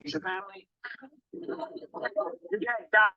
Your family. You can't die.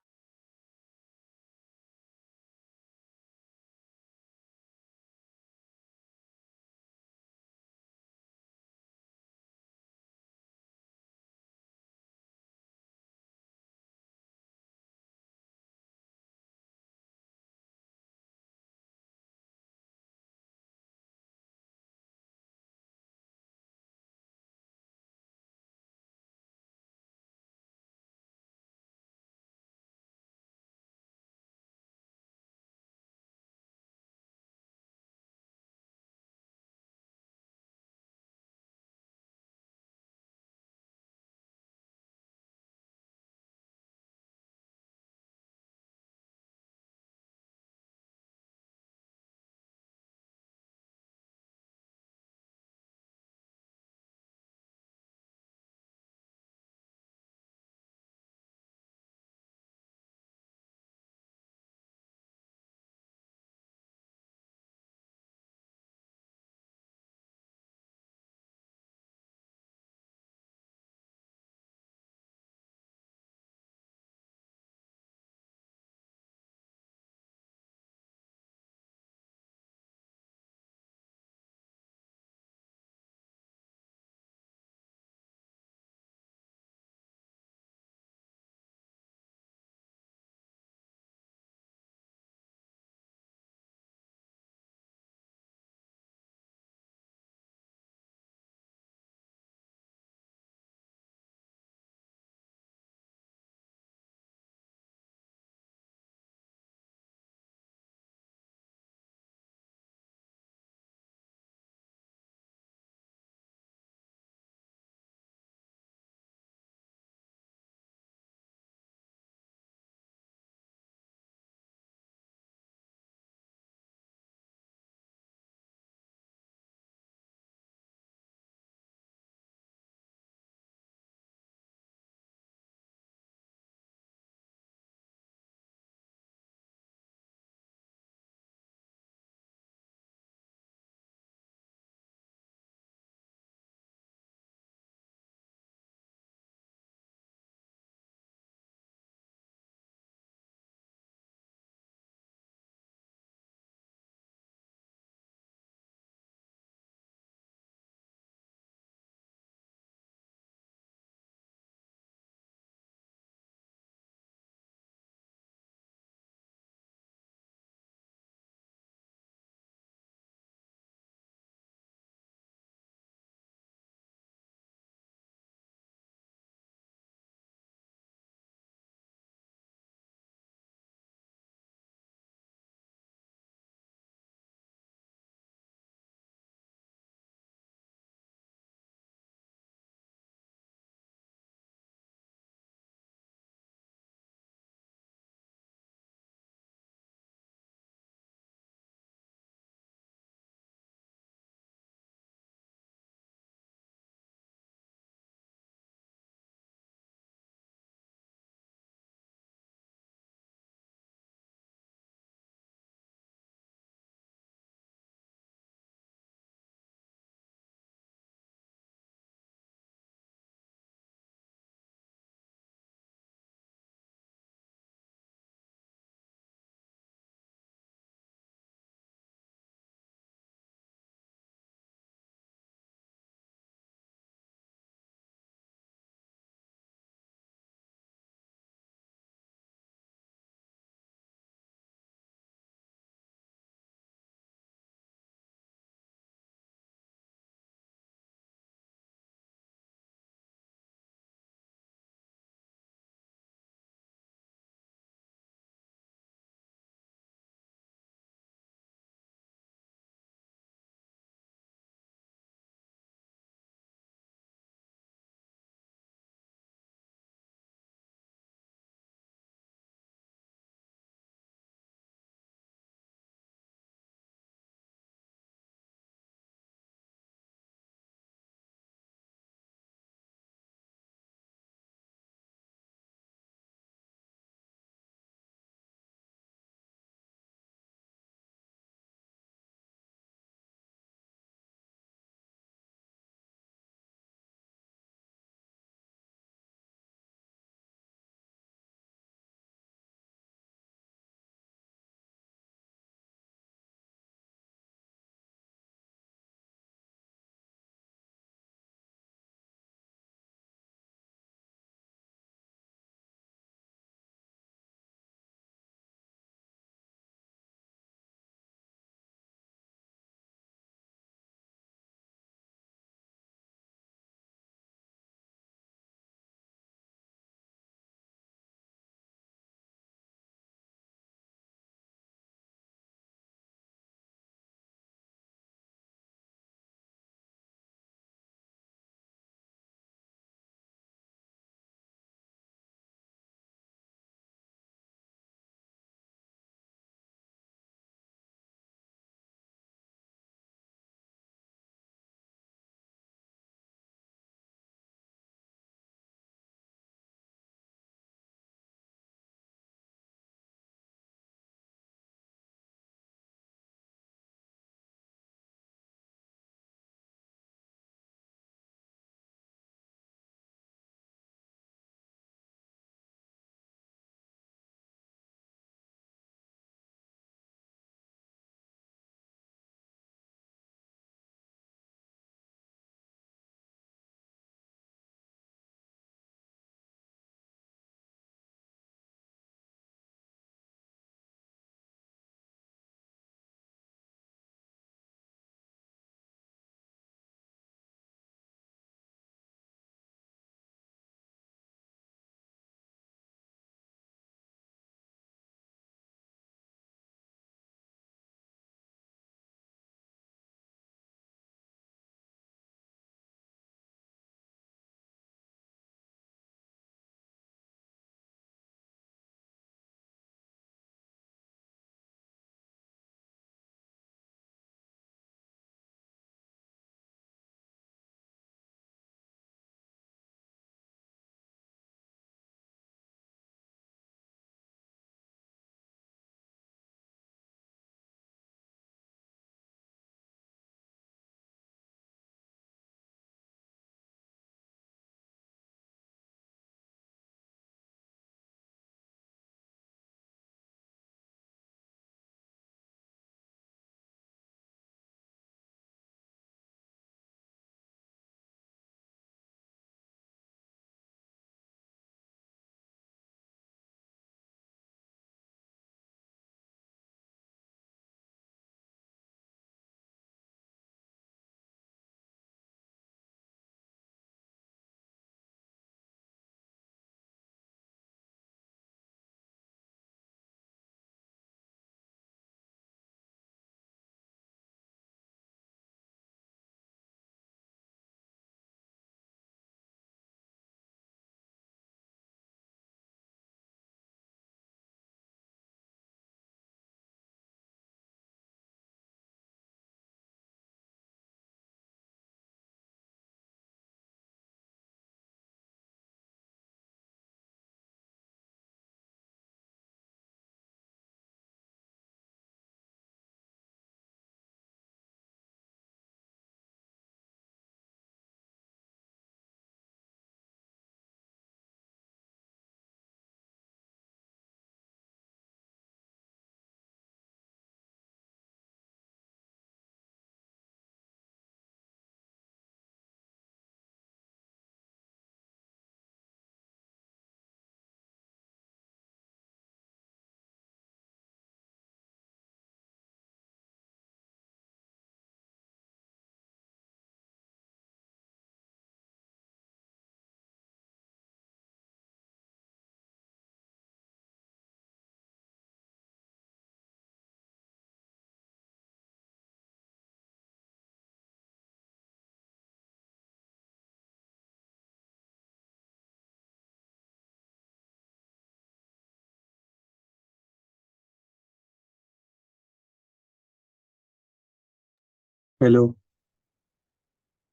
Hello.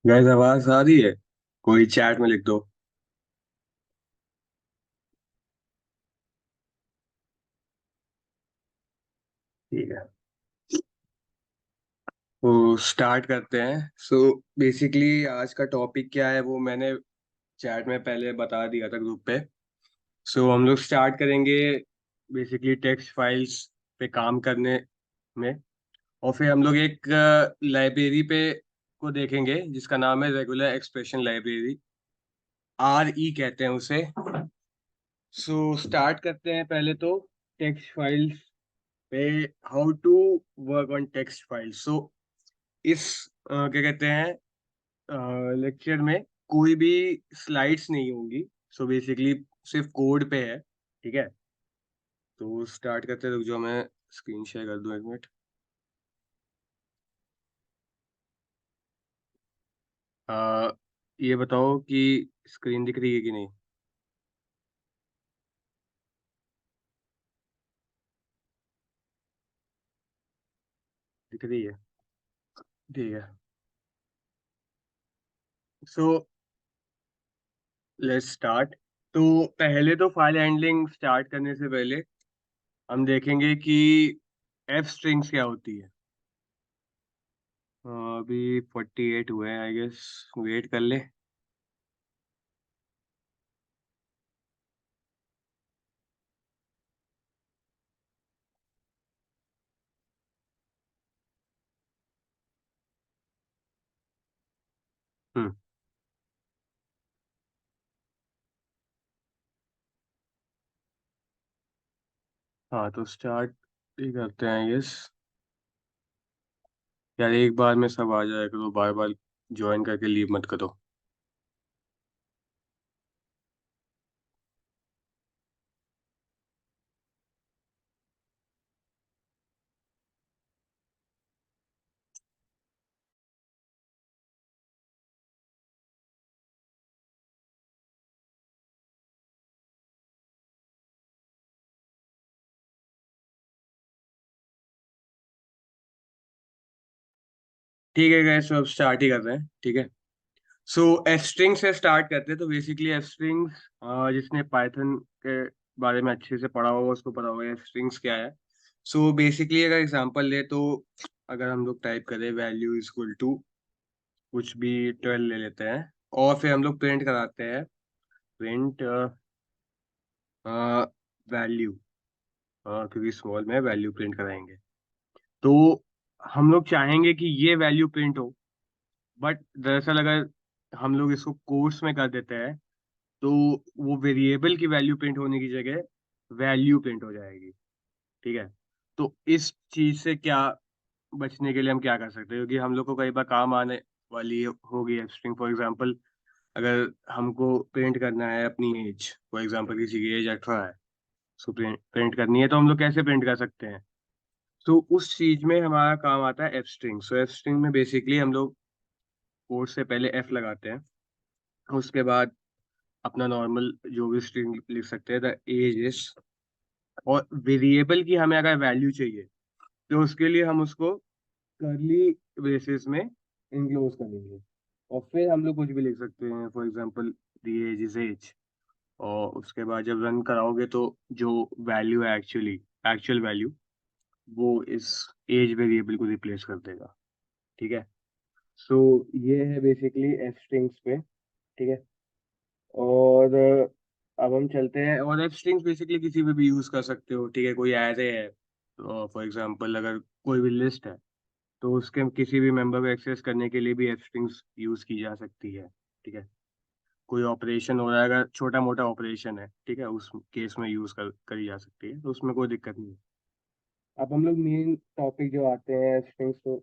Guys, आवाज आ रही है? कोई चैट में लिख दो। ठीक है, तो स्टार्ट करते हैं। सो बेसिकली आज का टॉपिक क्या है वो मैंने चैट में पहले बता दिया था ग्रुप पे। सो हम लोग स्टार्ट करेंगे बेसिकली टेक्स्ट फाइल्स पे काम करने में। और फिर हम लोग एक लाइब्रेरी पे को देखेंगे जिसका नाम है रेगुलर एक्सप्रेशन लाइब्रेरी, RE कहते हैं उसे। सो स्टार्ट करते हैं पहले तो टेक्स्ट फाइल्स पे, how to work on text file. So इस क्या कहते हैं लेक्चर में कोई भी स्लाइड्स नहीं होंगी। सो बेसिकली सिर्फ कोड पे है। ठीक है, तो स्टार्ट करते हैं। रुक जाओ, मैं स्क्रीन शेयर कर दूं, एक मिनट। अ, ये बताओ कि स्क्रीन दिख रही है कि नहीं? दिख रही है? ठीक है। So let's start. तो पहले तो फाइल हैंडलिंग स्टार्ट करने से पहले हम देखेंगे कि एफ स्ट्रिंग्स क्या होती है। अभी 48 हुए हैं, आई गेस। वेट कर ले। हम्म। हाँ, तो स्टार्ट ही करते हैं, आई गेस। यार एक बार में सब आ जाए करो, बार बार ज्वाइन करके लीव मत करो। ठीक है गैस, अब स्टार्ट ही कर रहे हैं। ठीक है। सो एफ स्ट्रिंग से स्टार्ट करते हैं। तो बेसिकली एफ स्ट्रिंग्स, जिसने पाइथन के बारे में अच्छे से पढ़ा होगा उसको पता होगा एफ स्ट्रिंग्स क्या है। सो बेसिकली अगर एग्जांपल ले तो अगर हम लोग टाइप करें वैल्यू इज इक्वल टू कुछ भी 12 ले लेते हैं, और फिर हम लोग प्रिंट कराते हैं। प्रिंट वैल्यू, क्योंकि स्मॉल में वैल्यू प्रिंट कराएंगे। तो हम लोग चाहेंगे कि ये वैल्यू प्रिंट हो, बट दरअसल अगर हम लोग इसको कोट्स में कर देते हैं तो वो वेरिएबल की वैल्यू प्रिंट होने की जगह वैल्यू प्रिंट हो जाएगी। ठीक है। तो इस चीज से क्या बचने के लिए हम क्या कर सकते हैं, क्योंकि हम लोग को कई बार काम आने वाली होगी स्ट्रिंग। फॉर एग्जांपल, अगर हमको प्रिंट करना है अपनी एज, फॉर एग्जांपल किसी की एज 18 है, उसको प्रिंट करनी है, तो हम लोग कैसे प्रिंट कर सकते हैं? तो उस चीज में हमारा काम आता है एफ स्ट्रिंग। सो एफ स्ट्रिंग में बेसिकली हम लोग कोड से पहले एफ लगाते हैं, उसके बाद अपना नॉर्मल जो भी स्ट्रिंग लिख सकते हैं, द एज इज। और वेरिएबल की हमें अगर वैल्यू चाहिए तो उसके लिए हम उसको करली ब्रेसेस में इनक्लोज करेंगे। और फिर हम लोग कुछ भी लिख सकते हैं, for example the age is age. और उसके बाद जब रन कराओगे तो जो वैल्यू है एक्चुअली, एक्चुअल वैल्यू, वो इस एज वेरिएबल को रिप्लेस कर देगा। ठीक है। सो ये है बेसिकली एफ स्ट्रिंग्स पे। ठीक है। और अब हम चलते हैं, और एफ स्ट्रिंग्स बेसिकली किसी पे भी यूज कर सकते हो। ठीक है, कोई एरे है तो फॉर एग्जांपल अगर कोई भी लिस्ट है तो उसके किसी भी मेंबर को एक्सेस करने के लिए भी एफ स्ट्रिंग्स यूज की जा सकती है। ठीक है। कोई ऑपरेशन हो रहा है, अगर छोटा मोटा ऑपरेशन है, ठीक है, उस केस में यूज करी जा सकती है, तो उसमें कोई दिक्कत नहीं है। अब हम लोग मेन टॉपिक जो आते हैं स्ट्रिंग्स, तो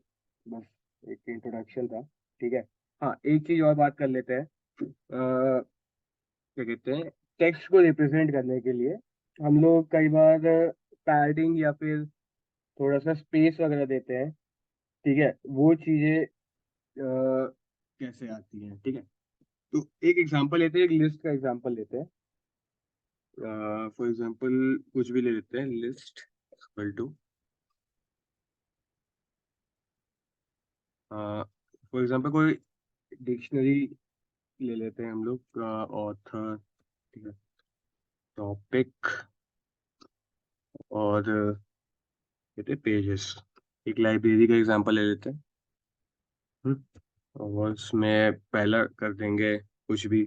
बस एक इंट्रोडक्शन था। ठीक है। हाँ, एक चीज और बात कर लेते हैं। क्या कहते हैं, टेक्स्ट को रिप्रेजेंट करने के लिए हम लोग कई बार पैडिंग या फिर थोड़ा सा स्पेस वगैरह देते हैं। ठीक है, वो चीजें कैसे आती हैं? ठीक है, तो एक एग्जांपल लेते हैं, एक लिस्ट का एग्जांपल लेते हैं। फॉर एग्जांपल कुछ भी ले लेते हैं, list equal to for example कोई डिक्शनरी ले लेते हैं हम लोग, ऑथर, ठीक है, टॉपिक, और कहते हैं पेजेस। एक लाइब्रेरी का एग्जांपल ले लेते हैं। हम्म, और उसमें पहला कर देंगे कुछ भी,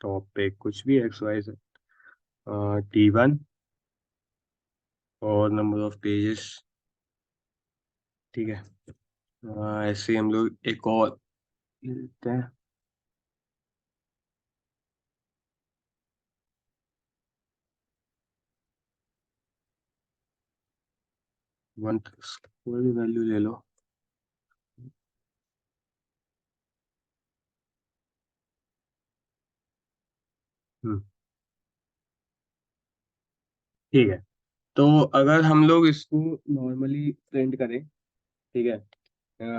टॉपिक कुछ भी एक्स वाई से, T1, और नंबर ऑफ पेजेस, ठीक है। ऐसे ही हम लोग एक और लेते हैं, वन, कोई भी वैल्यू ले लो। हम्म, ठीक है। तो अगर हम लोग इसको नॉर्मली प्रिंट करें, ठीक है,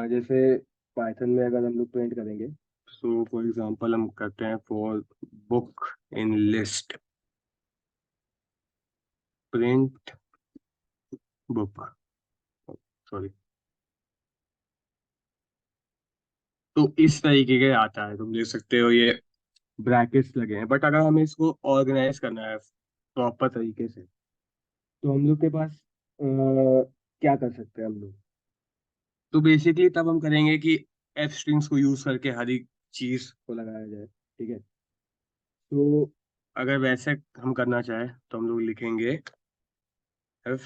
जैसे पाइथन में अगर हम लोग प्रिंट करेंगे, सो फॉर एग्जांपल हम करते हैं for book in list, print book, sorry. तो इस तरीके के आता है, तुम देख सकते हो ये ब्रैकेट्स लगे हैं, बट अगर हमें इसको ऑर्गेनाइज करना है प्रॉपर तरीके से, तो हम लोग के पास क्या कर सकते हैं हम लोग। तो बेसिकली तब हम करेंगे कि एफ स्ट्रिंग्स को यूज करके हर एक चीज को लगाया जाए, ठीक है। तो अगर वैसे हम करना चाहें तो हम लोग लिखेंगे एफ,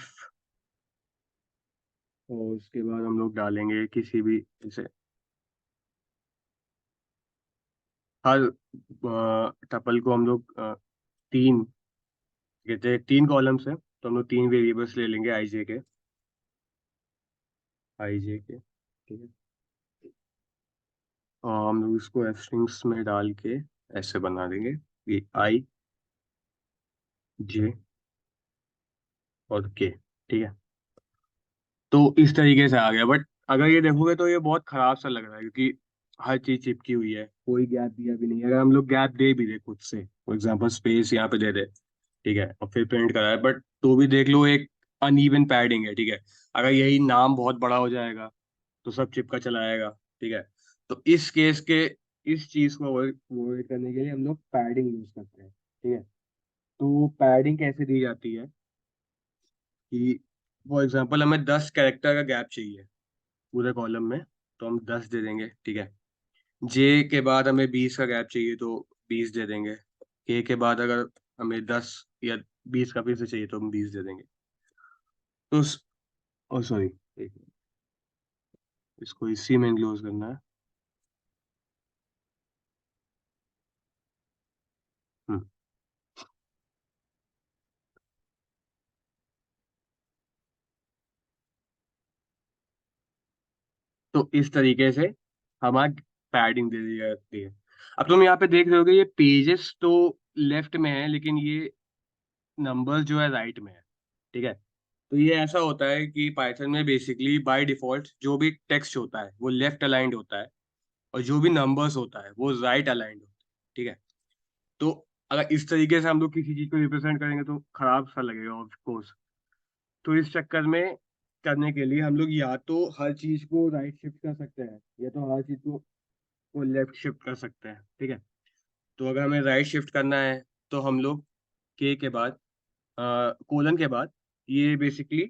और उसके बाद हम लोग डालेंगे किसी भी, जैसे हर टपल को हम लोग तीन, कहते हैं तीन कॉलम्स है, तो हम लोग तीन वेरिएबल्स ले लेंगे आई जे के, ठीक है। और हम लोग इसको एफ स्ट्रिंग्स में डाल के ऐसे बना देंगे कि I, J और K, ठीक है। तो इस तरीके से आ गया, बट अगर ये देखोगे तो ये बहुत खराब सा लग रहा है, क्योंकि हर चीज चिपकी हुई है, कोई गैप दिया भी नहीं है। अगर हम लोग गैप दे भी दे खुद से, फॉर एग्जाम्पल स्पेस यहाँ पे दे दे, ठीक है, और फिर प्रिंट करा है, बट तो भी देख लो एक अनइवन पैडिंग है, ठीक है। अगर यही नाम बहुत बड़ा हो जाएगा तो सब चिपका चला आएगा, ठीक है। तो इस केस के, इस चीज को अवॉइड करने के लिए हम लोग पैडिंग यूज करते हैं, ठीक है। तो पैडिंग कैसे दी जाती है कि फॉर एग्जाम्पल हमें 10 कैरेक्टर का गैप चाहिए पूरे कॉलम में, तो हम 10 दे देंगे, ठीक है। जे के बाद हमें 20 का गैप चाहिए तो 20 दे देंगे। के बाद अगर हमें 10 या 20 का फिर से चाहिए तो हम 20 दे देंगे। तो ओ सॉरी, इसको इसी में क्लोज करना है। हम्म, तो इस तरीके से हमारी पैडिंग दे दी जाती है। अब तुम यहाँ पे देख रहे होगे ये पेजेस तो लेफ्ट में है, लेकिन ये नंबर जो है राइट में है, ठीक है। तो ये ऐसा होता है कि पाइथन में बेसिकली बाय डिफॉल्ट जो भी टेक्स्ट होता है वो लेफ्ट अलाइंड होता है, और जो भी नंबर्स होता है वो राइट अलाइंड होता है, ठीक है। तो अगर इस तरीके से हम लोग किसी चीज को रिप्रेजेंट करेंगे तो खराब सा लगेगा ऑफ कोर्स। तो इस चक्कर में करने के लिए हम लोग या तो हर चीज को राइट शिफ्ट कर सकते हैं, या तो हर चीज को लेफ्ट शिफ्ट कर सकते हैं, ठीक है। तो अगर हमें राइट शिफ्ट करना है तो हम लोग के बाद, कोलन के बाद, ये बेसिकली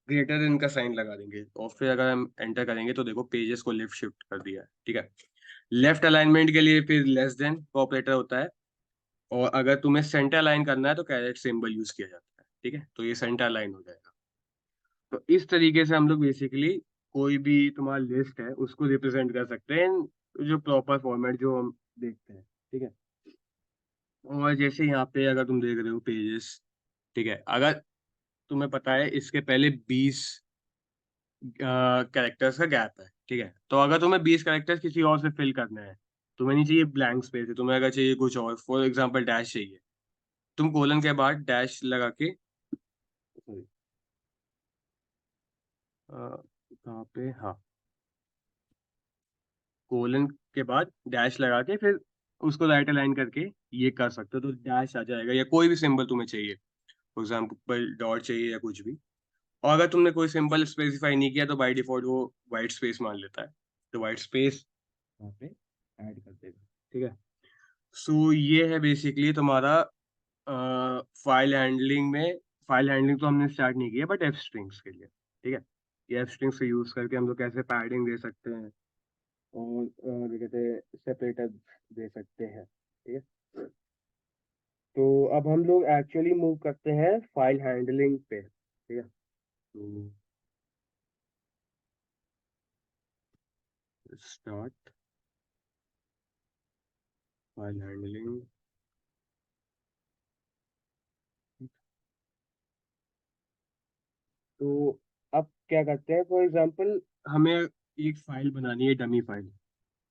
ग्रेटर देन का साइन लगा देंगे, और फिर अगर हम एंटर करेंगे तो देखो पेजेस को लेफ्ट शिफ्ट कर दिया है, ठीक है। लेफ्ट अलाइनमेंट के लिए फिर लेस देन का ऑपरेटर होता है, और अगर तुम्हें सेंटर अलाइन करना है तो कैरेट सिंबल यूज किया जाता है, ठीक है। तो ये सेंटर अलाइन हो जाएगा। तो इस तरीके से हम लोग बेसिकली कोई भी तुम्हारा लिस्ट है उसको रिप्रेजेंट कर सकते हैं, जो प्रॉपर फॉर्मेट जो हम देखते हैं, ठीक है। और जैसे यहाँ पे अगर तुम देख रहे हो पेजेस, ठीक है, अगर तुम्हें पता है इसके पहले 20 कैरेक्टर्स का गैप है, ठीक है। तो अगर तुम्हें 20 कैरेक्टर्स किसी और से फिल करना है, तुम्हें नहीं चाहिए ब्लैंक स्पेस है, तुम्हें अगर चाहिए कुछ और, फॉर एग्जांपल डैश चाहिए, तुम कोलन के बाद डैश लगा के, sorry, कहाँ पे, हाँ, कोलन के बाद डैश लगा के फिर उसको राइट अलाइन करके ये कर सकते हो, तो डैश आ जाएगा, या कोई भी सिंबल तुम्हें चाहिए। फॉर एग्जाम्पल डॉट चाहिए या कुछ भी। और अगर तुमने कोई सिंबल स्पेसिफाई नहीं किया तो बाय डिफॉल्ट वो वाइट स्पेस मान लेता है, तो वाइट स्पेस यहाँ पे ऐड कर देगा। ठीक है, सो ये है बेसिकली तुम्हारा फाइल हैंडलिंग में। फाइल हैंडलिंग तो हमने स्टार्ट नहीं किया बट एफ स्ट्रिंग्स के लिए। ठीक है, ये एफ स्ट्रिंग्स से यूज करके हम लोग कैसे पैडिंग दे सकते हैं और क्या कहते हैं सेपरेटर दे सकते हैं। ठीक है, तो अब हम लोग एक्चुअली मूव करते हैं फाइल हैंडलिंग पे। ठीक है, तो स्टार्ट फाइल हैंडलिंग। तो अब क्या करते हैं, फॉर एग्जांपल हमें एक फाइल बनानी है, डमी फाइल।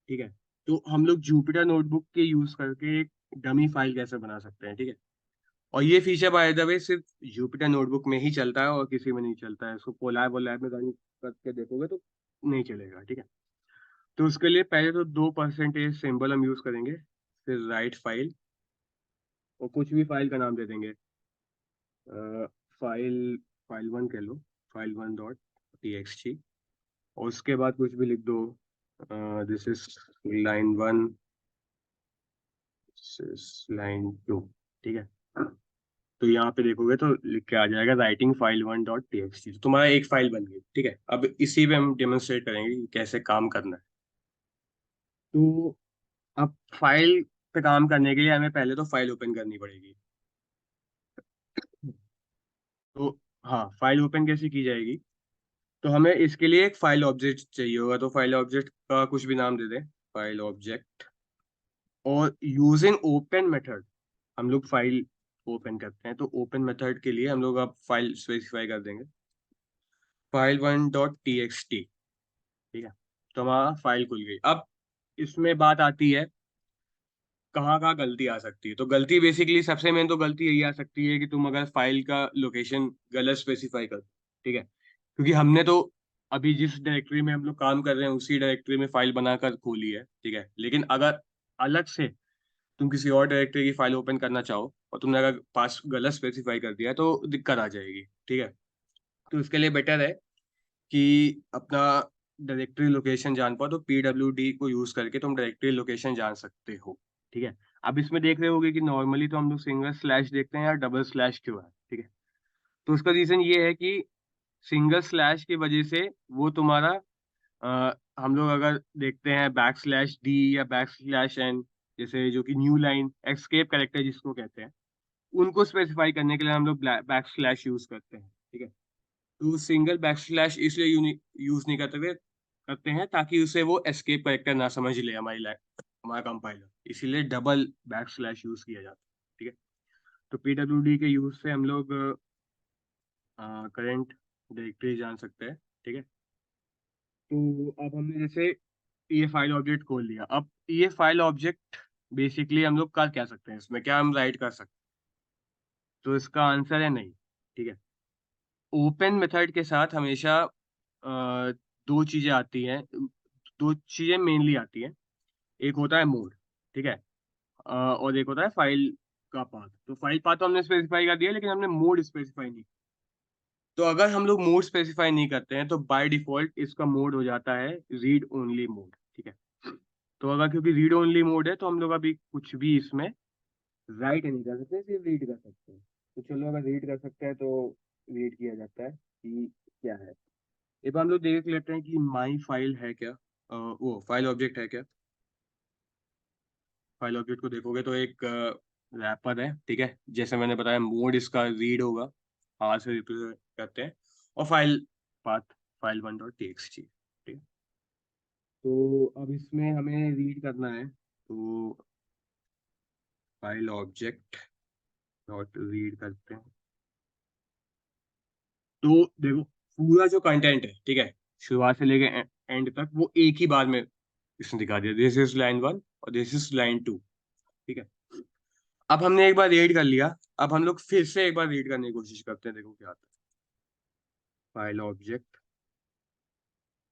ठीक है, तो हम लोग जुपिटर नोटबुक के यूज करके एक डमी फाइल कैसे बना सकते हैं। ठीक है, और ये फीचर बाय द वे सिर्फ जुपिटर नोटबुक में ही चलता है और किसी में नहीं चलता है। इसको कोलैब वोलैब में रन करके देखोगे तो नहीं चलेगा। ठीक है, तो उसके लिए पहले तो 2% सिंबल हम यूज करेंगे, फिर राइट फाइल और कुछ भी फाइल का नाम दे देंगे। फाइल फाइल वन कह लो, फाइल वन डॉट टी और उसके बाद कुछ भी लिख दो, this is line one, this is line two. ठीक है, तो यहाँ पे देखोगे तो लिख के आ जाएगा writing file one dot T x T, तो तुम्हारा एक फाइल बन गई। ठीक है, अब इसी पे हम डेमोन्स्ट्रेट करेंगे कि कैसे काम करना है। तो अब फाइल पे काम करने के लिए हमें पहले तो फाइल ओपन करनी पड़ेगी। तो हाँ, फाइल ओपन कैसे की जाएगी, तो हमें इसके लिए एक फाइल ऑब्जेक्ट चाहिए होगा। तो फाइल ऑब्जेक्ट का कुछ भी नाम दे दें, फाइल ऑब्जेक्ट। और यूजिंग ओपन मेथड हम लोग फाइल ओपन करते हैं, तो ओपन मेथड के लिए हम लोग अब फाइल स्पेसिफाई कर देंगे, file one dot T x T. ठीक है, तो हमारा फाइल खुल गई। अब इसमें बात आती है कहाँ कहाँ गलती आ सकती है। तो गलती बेसिकली सबसे मेन तो गलती यही आ सकती है कि तुम अगर फाइल का लोकेशन गलत स्पेसिफाई कर। ठीक है, क्योंकि हमने तो अभी जिस डायरेक्टरी में हम लोग काम कर रहे हैं उसी डायरेक्टरी में फाइल बनाकर खोली है। ठीक है, लेकिन अगर अलग से तुम किसी और डायरेक्टरी की फाइल ओपन करना चाहो और तुमने अगर पास गलत स्पेसिफाई कर दिया है तो दिक्कत आ जाएगी। ठीक है, तो इसके लिए बेटर है कि अपना डायरेक्टरी लोकेशन जान पाओ तो PWD को यूज करके तुम डायरेक्टरी लोकेशन जान सकते हो। ठीक है, अब इसमें देख रहे होगे कि नॉर्मली तो हम लोग सिंगल स्लैश देखते हैं या डबल स्लैश क्यों है। ठीक है, तो उसका रीजन ये है कि सिंगल स्लैश की वजह से वो तुम्हारा हम लोग अगर देखते हैं बैक स्लैश डी या बैक स्लैश एन, जैसे जो कि न्यू लाइन एस्केप कैरेक्टर जिसको कहते हैं, उनको स्पेसिफाई करने के लिए हम लोग बैक स्लैश यूज करते हैं। ठीक है, तो सिंगल बैक स्लैश इसलिए यूज नहीं करते हैं ताकि उसे वो एस्केप कैरेक्टर ना समझ ले हमारा कंपाइलर, इसीलिए डबल बैक स्लैश यूज किया जाता है। ठीक है, तो PWD के यूज से हम लोग करंट डायरेक्टरी जान सकते हैं। ठीक है, तो अब हमने जैसे ये फाइल ऑब्जेक्ट खोल लिया, अब ये फाइल ऑब्जेक्ट बेसिकली हम लोग कर क्या सकते हैं, इसमें क्या हम राइट कर सकते हैं, तो इसका आंसर है नहीं। ठीक है, ओपन मेथड के साथ हमेशा दो चीजें आती हैं, दो चीजें मेनली आती हैं। एक होता है मोड। ठीक है, और एक होता है फाइल का पाथ। तो फाइल पाथ तो हमने स्पेसिफाई कर दिया लेकिन हमने मोड स्पेसिफाई नहीं। तो अगर हम लोग मोड स्पेसिफाई नहीं करते हैं तो बाय डिफॉल्ट इसका मोड हो जाता है रीड ओनली मोड। ठीक है, तो अगर क्योंकि रीड ओनली मोड है तो हम लोग अभी कुछ भी इसमें राइट नहीं कर सकते, सिर्फ रीड कर सकते हैं। तो चलो अगर रीड कर सकते हैं तो रीड किया जाता है कि क्या है। एक बार हम लोग देख लेते हैं कि माई फाइल है क्या, वो फाइल ऑब्जेक्ट है क्या। फाइल ऑब्जेक्ट को देखोगे तो एक रैपर है। ठीक है, जैसे मैंने बताया मोड इसका रीड होगा, आर से रिप्रेजेंट करते हैं, और file path file one dot T x T. ठीक है, तो अब इसमें हमें रीड करना है, तो फाइल ऑब्जेक्ट डॉट रीड करते हैं। तो देखो पूरा जो कंटेंट है, ठीक है, शुरुआत से लेके एंड तक वो एक ही बार में इसने दिखा दिया, दिस इज लाइन वन और दिस इज लाइन टू। ठीक है, अब हमने एक बार रीड कर लिया, अब हम लोग फिर से एक बार रीड करने की कोशिश करते हैं, देखो क्या आता है। File object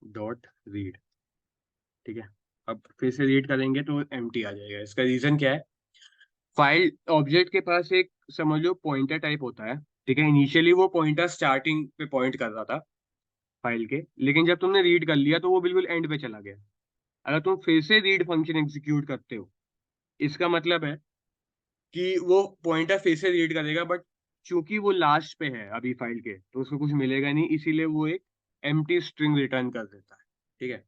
dot read. ठीक है, अब फिर से रीड करेंगे तो एम्प्टी आ जाएगा। इसका रीजन क्या है, फाइल ऑब्जेक्ट के पास एक समझ लो पॉइंटर टाइप होता है। ठीक है। इनिशियली वो पॉइंटर स्टार्टिंग पे पॉइंट कर रहा था फाइल के, लेकिन जब तुमने रीड कर लिया तो वो बिल्कुल एंड पे चला गया। अगर तुम फिर से रीड फंक्शन एग्जीक्यूट करते हो, इसका मतलब है कि वो पॉइंटर फिर से रीड करेगा, बट चूंकि वो लास्ट पे है अभी फाइल के, तो उसको कुछ मिलेगा नहीं, इसीलिए वो एक एम्प्टी स्ट्रिंग रिटर्न कर देता है। ठीक है।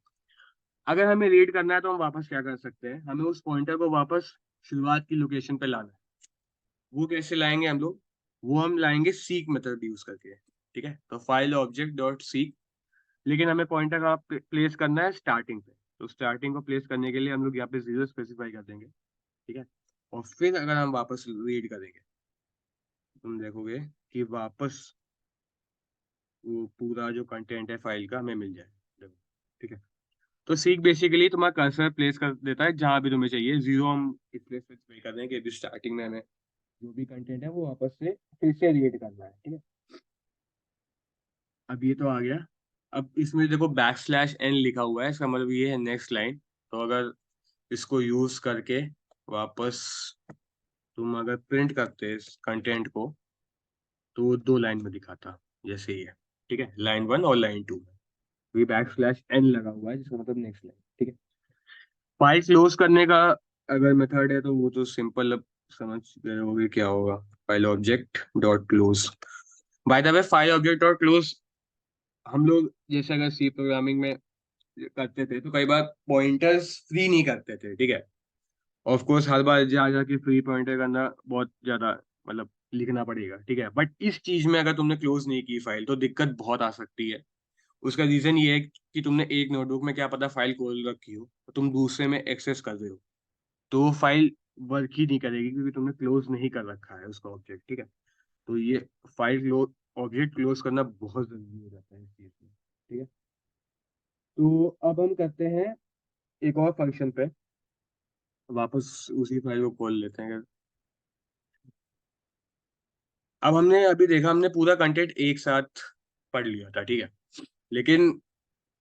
अगर हमें रीड करना है तो हम वापस क्या कर सकते हैं, हमें उस पॉइंटर को वापस शुरुआत की लोकेशन पे लाना है। वो कैसे लाएंगे हम लोग, वो हम लाएंगे सीक मेथड यूज करके। ठीक है। तो फाइल ऑब्जेक्ट डॉट सीक, लेकिन हमें पॉइंटर का प्लेस करना है स्टार्टिंग पे। तो स्टार्टिंग को प्लेस करने के लिए हम लोग यहाँ पे 0 स्पेसिफाई कर देंगे। ठीक है। और फिर अगर हम वापस रीड करेंगे, तुम देखोगे कि वापस वो पूरा जो कंटेंट है फाइल का हमें मिल जाए। देखो। ठीक है। तो सीक बेसिकली तुम्हारा कर्सर प्लेस कर देता है जहां भी तुम्हें चाहिए। 0 हम इसलिए स्पेसिफाई कर दें कि अभी स्टार्टिंग में हमें जो भी कंटेंट है वो वापस से फिर से रीड करना है। ठीक है। अब ये तो आ गया। अब इसमें देखो बैक स्लैश एन लिखा हुआ है, इसका मतलब ये है नेक्स्ट लाइन। तो अगर इसको यूज करके वापस तुम अगर प्रिंट करते इस कंटेंट को, तो वो 2 लाइन में दिखाता, जैसे ही है। ठीक है। लाइन 1 और लाइन 2 में भी बैक स्लैश एन लगा हुआ है, जिसका मतलब नेक्स्ट लाइन। ठीक है। फाइल क्लोज करने का अगर मेथड है तो वो तो सिंपल, अब समझ गए होगे क्या होगा। File object dot close. By the way file object dot close हम लोग जैसे अगर सी प्रोग्रामिंग में करते थे तो कई बार पॉइंटर्स फ्री नहीं करते थे। ठीक है। ऑफ कोर्स हर बार जा जाके फ्री पॉइंटर करना बहुत ज्यादा, मतलब लिखना पड़ेगा। ठीक है। बट इस चीज में अगर तुमने क्लोज नहीं की फाइल तो दिक्कत बहुत आ सकती है। उसका रीजन ये है कि तुमने एक नोटबुक में क्या पता फाइल खोल रखी हो, तो तुम दूसरे में एक्सेस कर रहे हो, तो वो फाइल वर्क ही नहीं करेगी क्योंकि तुमने क्लोज नहीं कर रखा है उसका ऑब्जेक्ट। ठीक है। तो ये फाइल क्लोज, ऑब्जेक्ट क्लोज करना बहुत जरूरी हो जाता है इस चीज में। ठीक है। तो अब हम करते हैं एक और फंक्शन पे, वापस उसी फाइल को खोल लेते हैं। अब हमने अभी देखा, हमने पूरा कंटेंट एक साथ पढ़ लिया था। ठीक है। लेकिन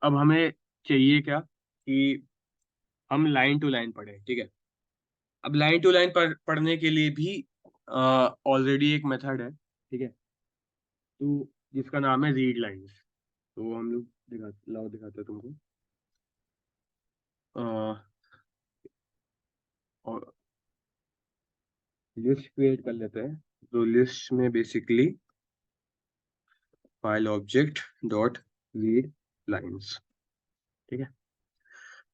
अब हमें चाहिए क्या कि हम लाइन टू लाइन पढ़े। ठीक है। अब लाइन टू लाइन पढ़ने के लिए भी ऑलरेडी एक मेथड है। ठीक है। तो जिसका नाम है रीड लाइंस। तो हम लोग दिखाते हैं तुमको। अ, और लिस्ट क्रिएट कर लेते हैं। तो लिस्ट में basically file object dot read lines. ठीक है।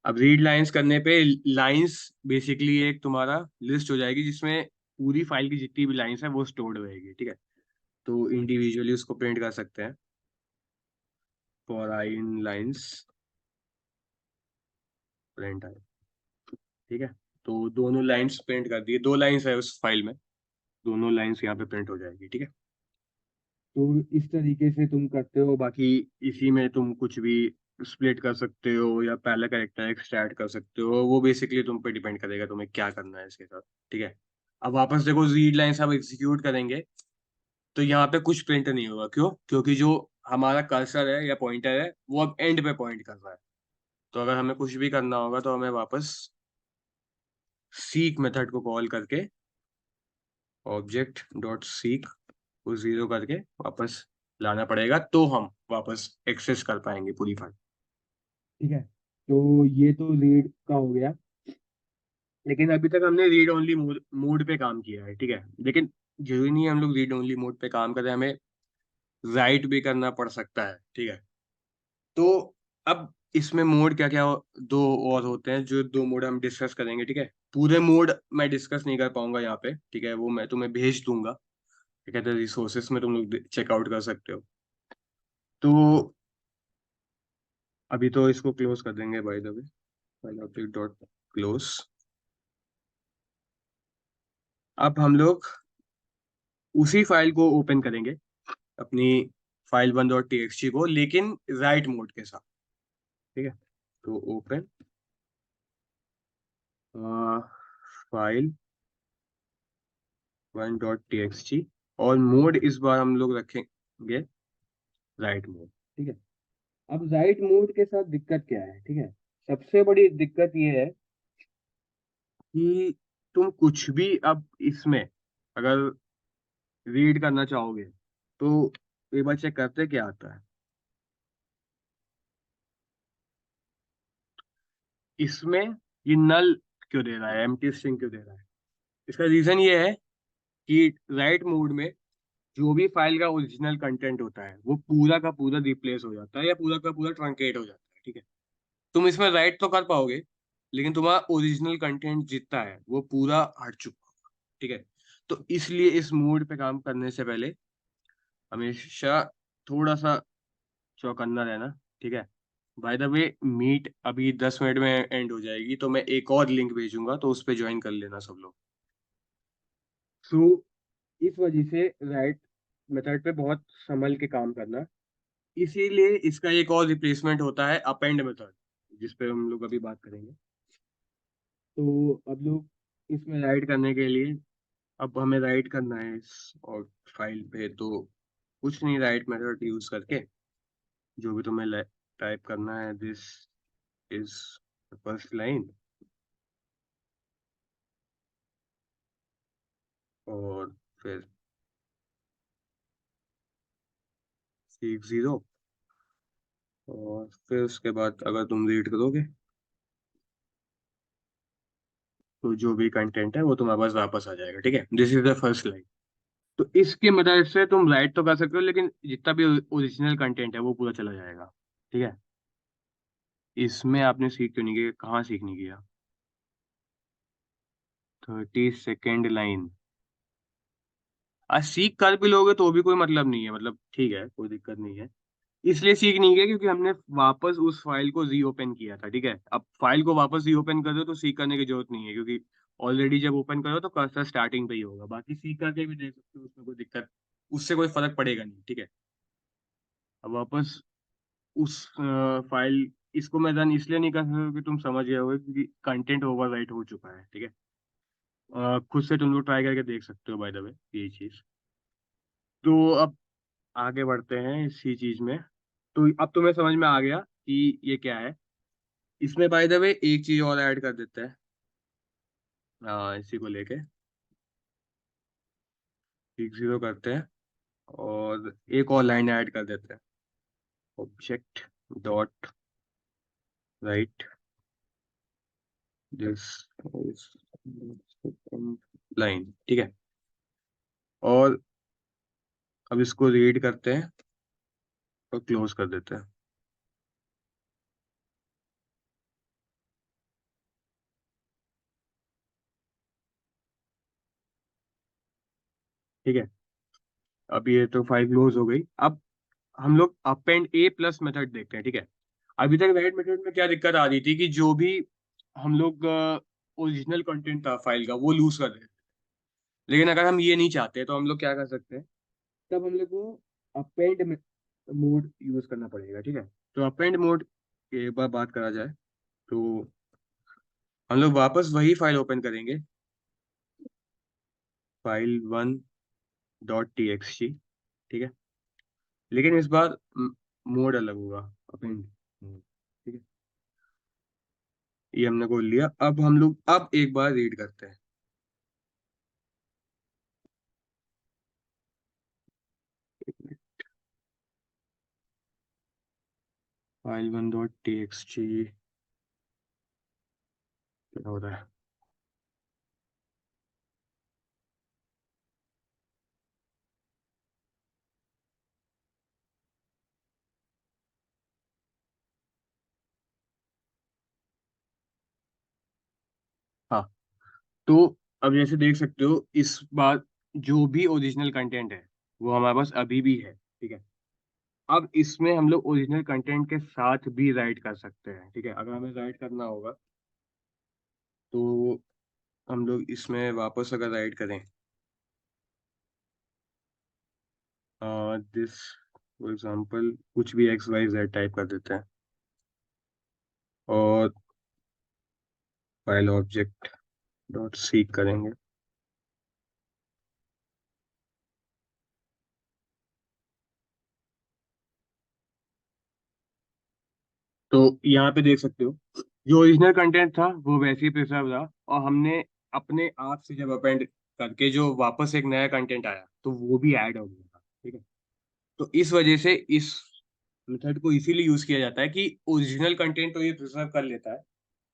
अब रीड लाइंस करने पे लाइंस बेसिकली एक तुम्हारा लिस्ट हो जाएगी जिसमें पूरी फाइल की जितनी भी लाइंस है वो स्टोर्ड रहेगी। ठीक है। तो इंडिविजुअली उसको प्रिंट कर सकते हैं। For i in lines print i. ठीक है। तो दोनों लाइंस प्रिंट कर दिए, 2 लाइंस है उस फाइल में, दोनों लाइंस यहाँ पे प्रिंट हो जाएगी। ठीक है। तो इस तरीके से तुम करते हो। बाकी इसी में तुम कुछ भी स्प्लिट कर सकते हो या पहला कैरेक्टर एक्सट्रैक्ट कर सकते हो, वो बेसिकली तुम पे डिपेंड करेगा तुम्हें क्या करना है इसके साथ। ठीक है। अब वापस देखो, रीड लाइंस अब एग्जीक्यूट करेंगे तो यहाँ पे कुछ प्रिंट नहीं होगा। क्यों? क्योंकि जो हमारा कर्सर है या पॉइंटर है वो अब एंड पे पॉइंट कर रहा है। तो अगर हमें कुछ भी करना होगा तो हमें वापस सीक मेथड को कॉल करके ऑब्जेक्ट डॉट सीक को 0 करके वापस लाना पड़ेगा, तो हम वापस एक्सेस कर पाएंगे पूरी फाइल। ठीक है। तो ये तो रीड का हो गया। लेकिन अभी तक हमने रीड ओनली मोड पे काम किया है। ठीक है। लेकिन जरूरी नहीं है हम लोग रीड ओनली मोड पे काम करें, हमें राइट भी करना पड़ सकता है। ठीक है। तो अब इसमें मोड क्या क्या दो और होते हैं, जो 2 मोड हम डिस्कस करेंगे। ठीक है। पूरे मोड मैं डिस्कस नहीं कर पाऊंगा यहाँ पे। ठीक है। वो मैं तुम्हें भेज दूंगा। क्या कहते हैं, रिसोर्सेस में तुम लोग चेकआउट कर सकते हो। तो अभी तो इसको क्लोज कर देंगे by the way, file object dot close. अब हम लोग उसी फाइल को ओपन करेंगे, अपनी फाइल 1.txt को, लेकिन राइट मोड के साथ। ठीक है। तो ओपन फाइल 1.txt, और मोड इस बार हम लोग रखेंगे राइट मोड। ठीक है। अब राइट मोड के साथ दिक्कत क्या है? ठीक है। सबसे बड़ी दिक्कत ये है कि तुम कुछ भी अब इसमें अगर रीड करना चाहोगे तो एक बार चेक करते हैं क्या आता है इसमें। ये नल क्यों दे रहा है, एम्प्टी स्ट्रिंग क्यों दे रहा है? इसका रीजन ये है कि राइट मोड में जो भी फाइल का ओरिजिनल कंटेंट होता है वो पूरा का पूरा रिप्लेस हो जाता है या पूरा का पूरा ट्रंकेट हो जाता है, ठीक है। तुम इसमें राइट तो कर पाओगे, लेकिन तुम्हारा ओरिजिनल कंटेंट जितना है वो पूरा हट चुका होगा, ठीक है। तो इसलिए इस मोड पे काम करने से पहले हमेशा थोड़ा सा चौकन्ना रहना, ठीक है। बाय द वे मीट अभी 10 मिनट में एंड हो जाएगी, तो मैं एक और लिंक भेजूंगा, तो उस पे ज्वाइन कर लेना सब लोग। सो इस वजह से राइट मेथड पे बहुत संभल के काम करना। इसीलिए इसका एक और रिप्लेसमेंट होता है अपेंड मेथड, जिस पे हम लोग अभी बात करेंगे। तो अब लोग इसमें राइट करने के लिए, अब हमें राइट करना है इस और फाइल पे, तो कुछ नहीं, राइट मेथड यूज करके जो भी तुम्हें टाइप करना है, दिस इज फर्स्ट लाइन, और फिर सीख जीरो, और फिर उसके बाद अगर तुम रीड करोगे तो जो भी कंटेंट है वो तुम्हारे पास वापस आ जाएगा, ठीक है। This is the first line. तो इसकी मदद से तुम राइट तो कर सकते हो, लेकिन जितना भी ओरिजिनल कंटेंट है वो पूरा चला जाएगा, ठीक है। इसमें आपने सीख क्यों नहीं किया, कहाँ सीख नहीं किया? 32nd line. आज सीख कर भी लोगे तो भी कोई मतलब नहीं है, मतलब ठीक है, कोई दिक्कत नहीं है। इसलिए सीख नहीं गया क्योंकि हमने वापस उस फाइल को रीओपन किया था, ठीक है। अब फाइल को वापस रीओपन कर दो तो सीख करने की जरूरत नहीं है, क्योंकि ऑलरेडी जब ओपन करो तो कर्सर स्टार्टिंग पे ही होगा। बाकी सीख करके भी देख सकते हो, उसमें कोई दिक्कत, उससे कोई फर्क पड़ेगा नहीं, ठीक है। अब वापस उस फाइल, इसको मैं रन इसलिए नहीं कर सकता कि तुम समझ गए होगे, क्योंकि कंटेंट ओवरराइट हो चुका है, ठीक है। खुद से तुम लोग ट्राई करके देख सकते हो बाय द वे ये चीज। तो अब आगे बढ़ते हैं इसी चीज में। तो अब तुम्हें समझ में आ गया कि ये क्या है। इसमें बाय द वे एक चीज और ऐड कर देते हैं, इसी को लेके सीख जीरो करते हैं, और एक और लाइन ऐड कर देते हैं, object dot right this is line, ठीक है। और अब इसको रीड करते हैं और क्लोज कर देते हैं, ठीक है। अब ये तो फाइल क्लोज हो गई। अब हम लोग अपेंड ए प्लस मेथड देखते हैं, ठीक है। अभी तक राइट मेथड में क्या दिक्कत आ रही थी कि जो भी हम लोग ओरिजिनल कंटेंट था फाइल का वो लूज कर रहे थे। लेकिन अगर हम ये नहीं चाहते तो हम लोग क्या कर सकते हैं, तब हम लोग को अपेंड मोड यूज करना पड़ेगा, ठीक है। तो अपेंड मोड की एक बार बात करा जाए तो हम लोग वापस वही फाइल ओपन करेंगे, फाइल 1.txt, ठीक है। लेकिन इस बार मोड अलग होगा, अपेंड मोड, ठीक है। ये हमने खोल लिया। अब हम लोग अब एक बार रीड करते हैं, फाइल 1.txt क्या हो रहा है। हाँ, तो अब जैसे देख सकते हो इस बार जो भी ओरिजिनल कंटेंट है वो हमारे पास अभी भी है, ठीक है। अब इसमें हम लोग ओरिजिनल कंटेंट के साथ भी राइट कर सकते हैं, ठीक है। अगर हमें राइट करना होगा तो हम लोग इसमें वापस अगर राइट करें, दिस फॉर एग्जांपल कुछ भी एक्स वाई जेड टाइप कर देते हैं, और फाइल ऑब्जेक्ट डॉट सीक करेंगे। तो यहाँ पे देख सकते हो जो ओरिजिनल कंटेंट था वो वैसे ही प्रिजर्व रहा, और हमने अपने आप से जब अपेंड करके जो वापस एक नया कंटेंट आया तो वो भी ऐड हो गया था, ठीक है। तो इस वजह से इस मेथड को इसीलिए यूज किया जाता है कि ओरिजिनल कंटेंट तो ये प्रिजर्व कर लेता है,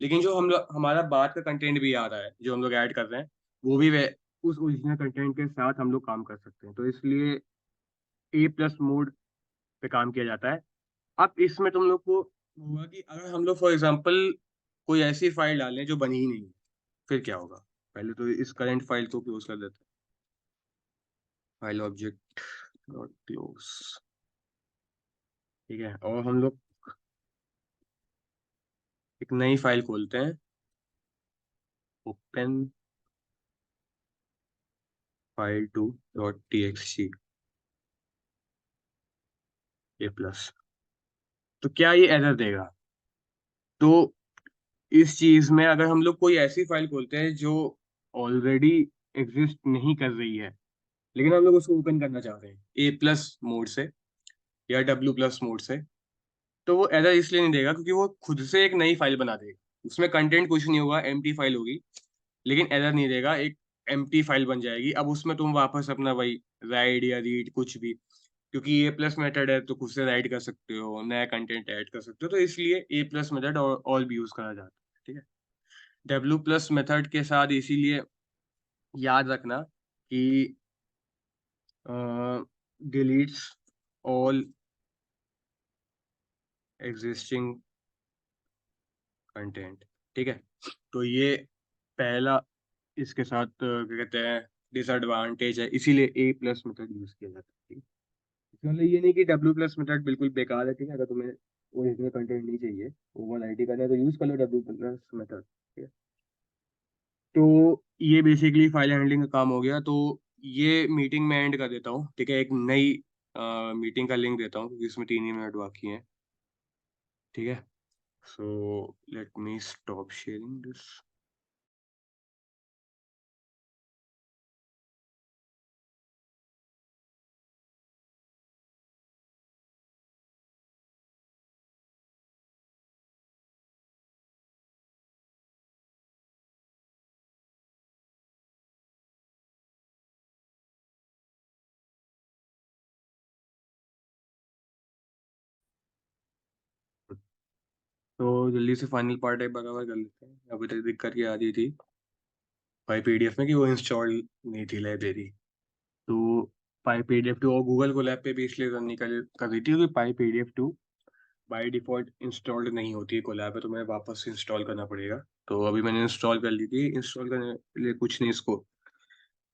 लेकिन जो हम लोग हमारा बात का कंटेंट भी आ रहा है जो हम लोग ऐड कर रहे हैं, वो भी वे उस ओरिजिनल कंटेंट के साथ हम लोग काम कर सकते हैं। तो इसलिए ए प्लस मोड पे काम किया जाता है। अब इसमें तुम लोग को होगा कि अगर हम लोग फॉर एग्जांपल कोई ऐसी फाइल डालें जो बनी ही नहीं, फिर क्या होगा? पहले तो इस करंट फाइल को क्लोज कर देते हैं, फाइल ऑब्जेक्ट डॉट क्लोज, ठीक है। और हम लोग एक नई फाइल खोलते हैं, open file two dot TXT a plus. तो क्या ये एरर देगा? तो इस चीज में अगर हम लोग कोई ऐसी फाइल खोलते हैं जो ऑलरेडी एग्जिस्ट नहीं कर रही है, लेकिन हम लोग उसको ओपन करना चाह रहे हैं ए प्लस मोड से या डब्ल्यू प्लस मोड से, तो वो एरर इसलिए नहीं देगा क्योंकि वो खुद से एक नई फाइल बना देगा। उसमें कंटेंट कुछ नहीं होगा, एम्प्टी फाइल होगी, लेकिन एरर नहीं देगा, एक एम्प्टी फाइल बन जाएगी। अब उसमें तुम वापस अपना वही राइट या रीड कुछ भी, क्योंकि ए प्लस मेथड है तो खुद से राइट कर सकते हो, नया कंटेंट ऐड कर सकते हो, तो इसलिए ए प्लस मेथड ऑल भी यूज करा जाता है, ठीक है। डब्ल्यू प्लस मेथड के साथ इसीलिए याद रखना कि डिलीट्स ऑल एग्जिस्टिंग कंटेंट, ठीक है। तो ये पहला इसके साथ क्या कहते हैं डिसएडवांटेज है, इसीलिए ए प्लस मेथड यूज किया जाता है, ठीक है। इसका मतलब ये नहीं कि डब्ल्यू प्लस मेथड बिल्कुल बेकार है, ठीक है। अगर तुम्हें ओरिजिनल कंटेंट नहीं चाहिए, ओवर आईडी करना है, तो यूज कर लो डब्ल्यू प्लस मेथड, ठीक है। तो ये बेसिकली फाइल हैंडलिंग का काम हो गया। तो ये मीटिंग में एंड कर देता हूँ, ठीक है। एक नई मीटिंग का लिंक देता हूँ क्योंकि इसमें 3 ही मिनट बाकी हैं, ठीक है। So let me stop sharing this. तो जल्दी से फाइनल पार्ट एक बार कवर कर लेते हैं। अभी तक दिक्कत क्या आ रही थी भाई पीडीएफ में कि वो इंस्टॉल नहीं थी लाइब्रेरी। तो पाई पीडीएफ टू और गूगल कोलैब पे भी इसलिए रन नहीं कर रही थी क्योंकि py PDF two by default installed नहीं होती है कोलैब पे, तो मैं वापस से इंस्टॉल करना पड़ेगा। तो अभी मैंने इंस्टॉल कर ली थी। इंस्टॉल करने के लिए कुछ नहीं, इसको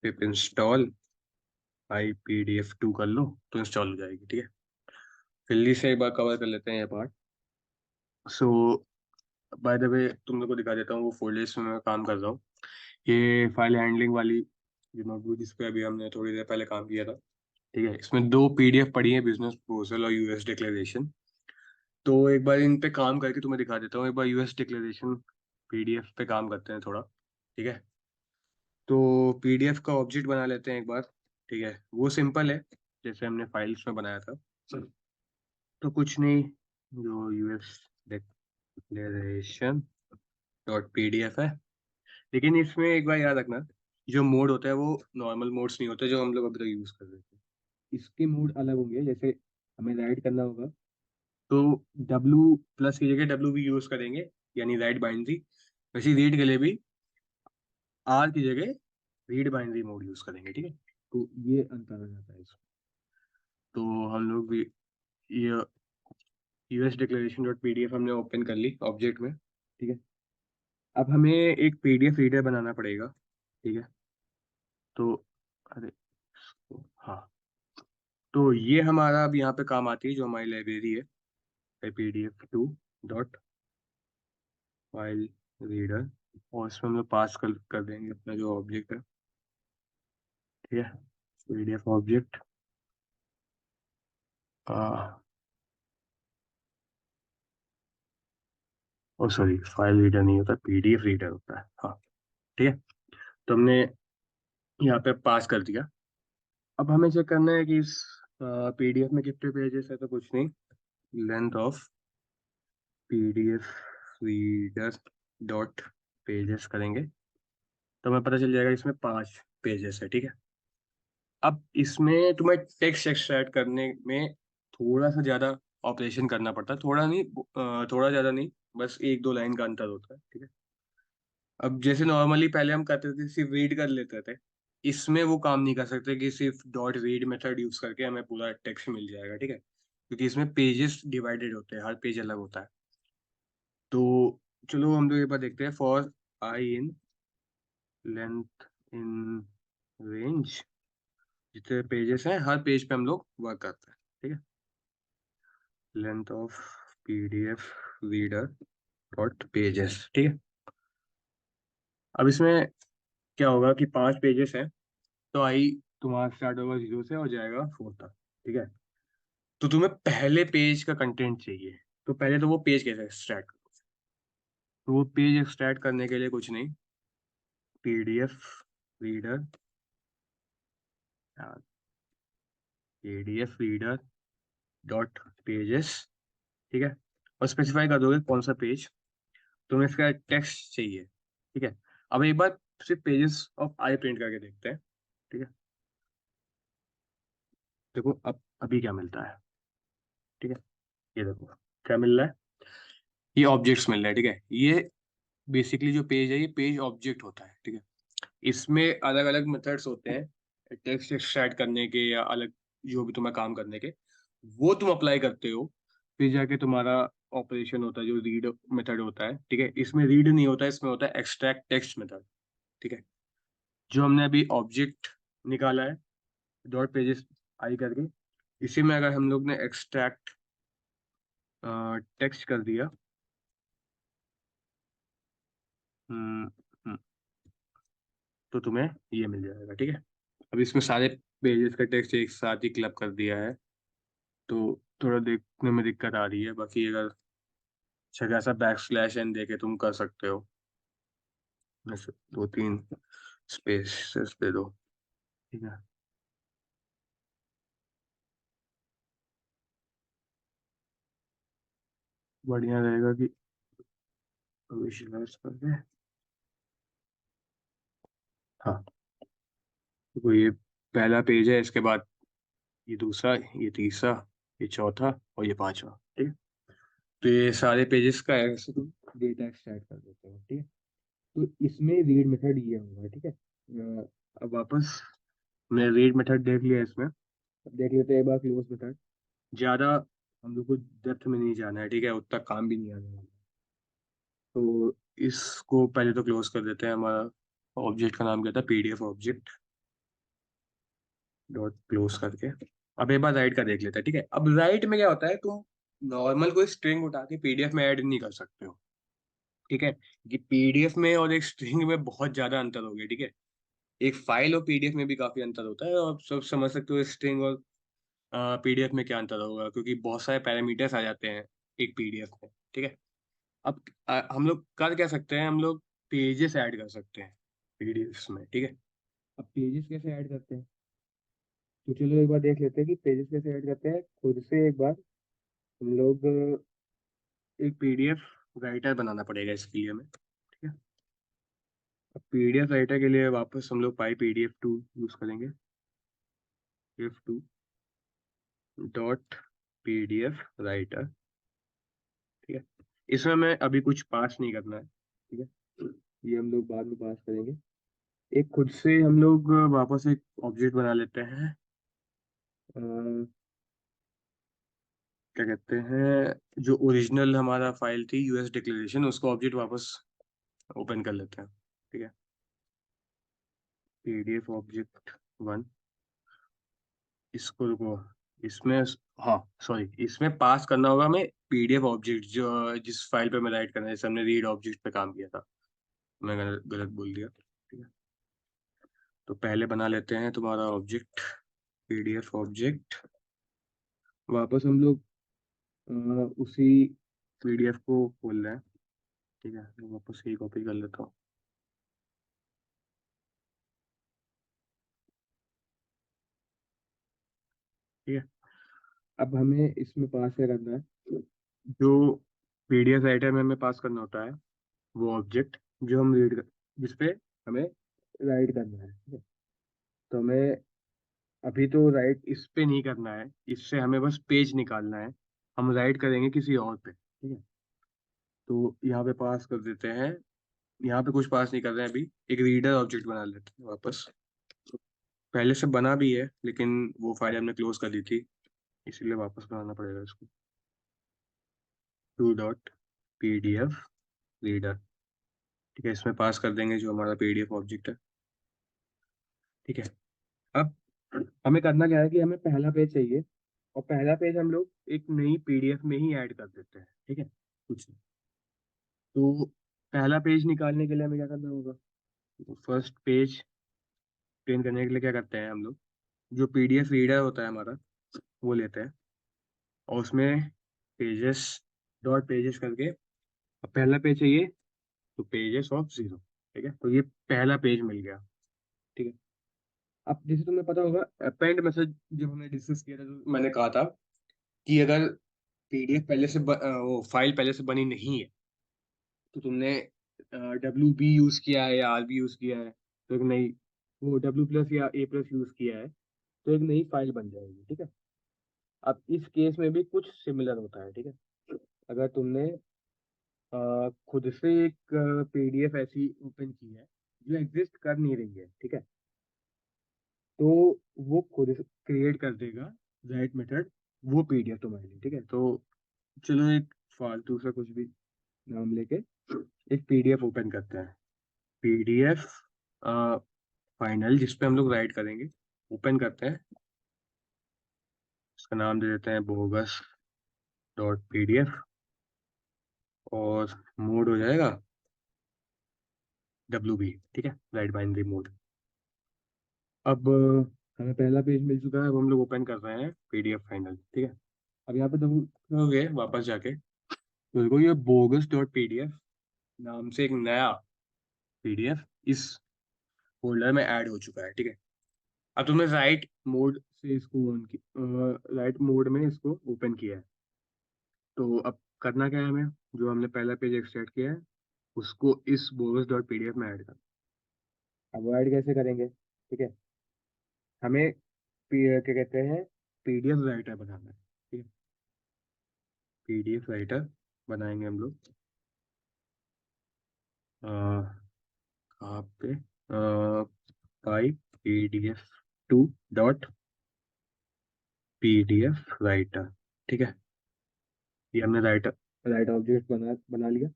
pip install py PDF two कर लो तो इंस्टॉल हो जाएगी, ठीक है। जल्दी से एक बार कवर कर लेते हैं ये part. So by the way तुम लोग को दिखा देता हूँ वो फोल्डर्स में मैं काम कर रहा हूँ। ये फाइल हैंडलिंग वाली जो नोटबुक जिस पे अभी हमने थोड़ी देर पहले काम किया था, ठीक है। इसमें 2 पीडीएफ पड़ी है, बिजनेस प्रपोजल और यूएस डिक्लेरेशन। तो एक बार इन पे काम करके तुम्हें दिखा देता हूँ। एक बार यूएस डिक्लेरेशन पीडीएफ पे काम करते हैं थोड़ा, ठीक है। तो पीडीएफ का ऑब्जेक्ट बना लेते हैं एक बार, ठीक है। वो सिंपल है जैसे हमने फाइल्स में बनाया था। तो कुछ नहीं, जो यूएस डिक्लेरेशन डॉट पीडीएफ है, लेकिन इसमें एक बार याद रखना, जो मोड होता है वो नॉर्मल मोड्स नहीं होते जो हम लोग अभी तक यूज कर रहे थे। इसके मोड अलग होंगे। जैसे हमें राइट करना होगा तो डब्ल्यू प्लस की जगह डब्ल्यू भी यूज करेंगे, यानी राइट बाइनरी। वैसे रीड के लिए भी आर की जगह रीड बाइनरी मोड यूज करेंगे, ठीक है। तो ये अंतर आ जाता है इसमें। तो हम लोग भी ये यूएस डिक्लेरेशन डॉट पीडीएफ हमने ओपन कर ली ऑब्जेक्ट में, ठीक है। अब हमें एक पीडीएफ रीडर बनाना पड़ेगा, ठीक है। तो अरे हाँ, तो ये हमारा अब यहाँ पे काम आती है जो हमारी लाइब्रेरी है, PDF to dot file reader. और इसमें हम लोग पास कर देंगे अपना जो ऑब्जेक्ट है, ठीक है। PDF object oh sorry, file reader नहीं होता, पीडीएफ रीडर होता है, हाँ, ठीक है। तो हमने यहाँ पे पास कर दिया। अब हमें चेक करना है कि इस पीडीएफ में कितने पेजेस है। तो कुछ नहीं, length of PDF reader dot pages करेंगे तो हमें पता चल जाएगा इसमें 5 पेजेस है, ठीक है। अब इसमें तुम्हें टेक्स्ट एक्सट्रैक्ट करने में थोड़ा सा ज्यादा ऑपरेशन करना पड़ता है, थोड़ा नहीं, थोड़ा ज्यादा नहीं, बस एक दो लाइन का अंतर होता है, ठीक है। अब जैसे नॉर्मली पहले हम करते थे सिर्फ रीड कर लेते थे, इसमें वो काम नहीं कर सकते कि सिर्फ डॉट रीड मेथड यूज करके हमें पूरा टेक्स्ट मिल जाएगा, ठीक है, क्योंकि इसमें पेजेस डिवाइडेड होते हैं, हर पेज अलग होता है। तो चलो हम लोग एक बार देखते हैं। For i in length in range, जितने पेजेस हैं हर पेज पे हम लोग वर्क करते हैं, ठीक है। Length of PDF reader dot pages, ठीक है। अब इसमें क्या होगा कि 5 पेजेस हैं, तो आई तुम्हारा स्टार्ट होगा 0 से और जाएगा 4 तक, ठीक है। तो तुम्हें पहले पेज का कंटेंट चाहिए, तो पहले तो वो पेज कैसे एक्सट्रैक्ट करो। तो वो पेज एक्सट्रैक्ट करने के लिए कुछ नहीं, PDF reader, PDF reader dot pages, ठीक है। और स्पेसिफाई कर दोगे कौन सा पेज तुम्हें, इसका टेक्स्ट चाहिए, ठीक है। अब एक बार सिर्फ पेजेस ऑफ आई प्रिंट करके देखते हैं, ठीक है। देखो अब अभी क्या मिलता है, ठीक है। ये देखो क्या मिल रहा है, ये ऑब्जेक्ट्स मिल रहा है, ठीक है। ये बेसिकली जो पेज है ये पेज ऑब्जेक्ट होता है, ठीक है। इसमें अलग अलग मेथड्स होते हैं टेक्स्ट एक्सट्रैक्ट करने के या अलग जो भी तुम्हें काम करने के, वो तुम अप्लाई करते हो, फिर जाके तुम्हारा ऑपरेशन होता है जो रीड मेथड होता है, ठीक है। इसमें रीड नहीं होता है, इसमें होता है एक्सट्रैक्ट टेक्स्ट मेथड, ठीक है। जो हमने अभी ऑब्जेक्ट निकाला है डॉट पेजेस आई करके, इसी में अगर हम लोग ने एक्सट्रैक्ट टेक्स्ट कर दिया, हम्म, हम्म, तो तुम्हें ये मिल जाएगा, ठीक है। अब इसमें सारे पेजेस का टेक्स्ट एक साथ ही क्लब कर दिया है, तो थोड़ा देखने में दिक्कत आ रही है। बाकी अगर अच्छा खासा बैक स्लैश एन देके तुम कर सकते हो, जैसे 2-3 स्पेसेस दे दो, ठीक है। बढ़िया रहेगा कि विजुअलाइज करके, हाँ। तो ये पहला पेज है, इसके बाद ये दूसरा, ये तीसरा, ये चौथा और ये पांचवा, ठीक है। तो ये सारे पेजेस का ऐसे तुम डेटा एक्सट्रैक्ट कर देते हो, ठीक है। तो इसमें रीड मेथड ये होगा, ठीक है। अब वापस मैं रीड मेथड देख लिया इसमें, अब देख लेते हैं एक बार क्लोज मेथड। ज्यादा हम लोग को डेप्थ में नहीं जाना है, ठीक है, उतना काम भी नहीं आने वाला। तो इसको पहले तो क्लोज कर देते हैं। हमारा ऑब्जेक्ट का नाम क्या था, पीडीएफ ऑब्जेक्ट डॉट क्लोज करके। अब एक बार राइट का देख लेते हैं, ठीक है। अब राइट में क्या होता है, तुम नॉर्मल कोई स्ट्रिंग उठा के पीडीएफ में ऐड नहीं कर सकते हो, ठीक है। कि पीडीएफ में और एक स्ट्रिंग में बहुत ज्यादा अंतर हो गया, ठीक है। एक फाइल और पीडीएफ में भी काफी अंतर होता है, और आप सब समझ सकते हो स्ट्रिंग और पीडीएफ में क्या अंतर होगा, क्योंकि बहुत सारे पैरामीटर्स आ जाते हैं एक पीडीएफ में, ठीक है। अब हम लोग कर क्या सकते हैं, हम लोग पेजेस ऐड कर सकते हैं पीडीएफ में, ठीक है। अब पेजेस कैसे ऐड करते हैं, तो चलो एक बार देख लेते हैं कि पेजेस कैसे ऐड करते हैं खुद से। एक बार हम लोग एक पीडीएफ राइटर बनाना पड़ेगा इसके लिए हमें, ठीक है। अब पीडीएफ राइटर के लिए वापस हम लोग पाई पीडीएफ 2 यूज करेंगे, पीडीएफ 2 डॉट पीडीएफ राइटर, ठीक है। इसमें मैं अभी कुछ पास नहीं करना है, ठीक है, ये हम लोग बाद में पास करेंगे। एक खुद से हम लोग वापस एक ऑब्जेक्ट बना लेते हैं, अ, क्या कहते हैं, जो ओरिजिनल हमारा फाइल थी यूएस डिक्लेरेशन, उसको ऑब्जेक्ट वापस ओपन कर लेते हैं, ठीक है। पीडीएफ ऑब्जेक्ट 1, इसको रुको, इसमें, हाँ सॉरी, इसमें पास करना होगा हमें पीडीएफ ऑब्जेक्ट जो जिस फाइल पे मैं राइट करना है, जैसे हमने रीड ऑब्जेक्ट पे काम किया था। मैं गलत गलत बोल दिया, ठीक है। तो पहले बना लेते हैं तुम्हारा ऑब्जेक्ट, पीडीएफ ऑब्जेक्ट। वापस हम लोग उसी पीडीएफ को खोल रहे हैं, ठीक है। मैं वापस यही कॉपी कर लेता हूँ, ठीक है। अब हमें इसमें पास क्या करना है, जो पीडीएफ राइटर में हमें पास करना होता है वो ऑब्जेक्ट जो हम रीड कर, जिसपे हमें राइट करना है, ठीक है। तो हमें अभी तो राइट इस पे नहीं करना है, इससे हमें बस पेज निकालना है। हम राइट करेंगे किसी और पे, ठीक है। तो यहाँ पे पास कर देते हैं। यहाँ पे कुछ पास नहीं कर रहे हैं अभी, एक रीडर ऑब्जेक्ट बना लेते हैं वापस। पहले से बना भी है लेकिन वो फाइल हमने क्लोज कर दी थी, इसीलिए वापस बनाना पड़ेगा इसको। 2.pdf रीडर, ठीक है, इसमें पास कर देंगे जो हमारा पीडीएफ ऑब्जेक्ट है, ठीक है। अब हमें करना क्या है कि हमें पहला पेज चाहिए, और पहला पेज हम लोग एक नई पीडीएफ में ही ऐड कर देते हैं, ठीक है, कुछ नहीं। तो पहला पेज निकालने के लिए हमें क्या करना होगा, तो फर्स्ट पेज प्रिंट करने के लिए क्या करते हैं हम लोग, जो पीडीएफ रीडर होता है हमारा वो लेते हैं, और उसमें पेजेस डॉट पेजेस करके, अब पहला पेज चाहिए तो पेजेस ऑफ 0, ठीक है। तो ये पहला पेज मिल गया, ठीक है। अब जैसे तुम्हें पता होगा अपेंड मेथड जो हमने डिस्कस किया था, जो मैंने कहा था कि अगर पीडीएफ पहले से वो फाइल पहले से बनी नहीं है, तो तुमने डब्ल्यू बी यूज किया है या आर बी यूज किया है, तो एक नई, वो डब्ल्यू प्लस या ए प्लस यूज किया है, तो एक नई फाइल बन जाएगी, ठीक है। अब इस केस में भी कुछ सिमिलर होता है, ठीक है। अगर तुमने खुद से एक पीडीएफ ऐसी ओपन की है जो एग्जिस्ट कर नहीं रही है, ठीक है, तो वो खुद से क्रिएट कर देगा राइट मेथड वो पीडीएफ तुम्हारे लिए, ठीक है। तो चलो एक फालतू सा कुछ भी नाम लेके एक पीडीएफ ओपन करते हैं, पीडीएफ फाइनल, जिसपे हम लोग राइट करेंगे, ओपन करते हैं। इसका नाम दे देते हैं बोगस डॉट पीडीएफ, और मोड हो जाएगा डब्ल्यू बी, ठीक है, राइट बाइनरी मोड। अब हमें पहला पेज मिल चुका है, अब हम लोग ओपन कर रहे हैं पीडीएफ फाइनल, ठीक है। अब यहाँ पे देखोगे वापस जाके, तो देखो ये बोगस डॉट पीडीएफ नाम से एक नया पीडीएफ इस फोल्डर में ऐड हो चुका है, ठीक है। अब तुमने राइट मोड से इसको ऑन की, राइट मोड में इसको ओपन किया है, तो अब करना क्या है हमें, जो हमने पहला पेज एक्सट्रैक्ट किया है उसको इस बोगस डॉट पीडीएफ में ऐड करना। अब वो ऐड कैसे करेंगे, ठीक है, हमें क्या कहते हैं, पीडीएफ राइटर बनाना है, ठीक है। पीडीएफ राइटर बनाएंगे हम लोग, अ, कहाँ पे, पाई pdf 2 डॉट pdf राइटर, ठीक है। ये हमने राइटर ऑब्जेक्ट बना बना लिया।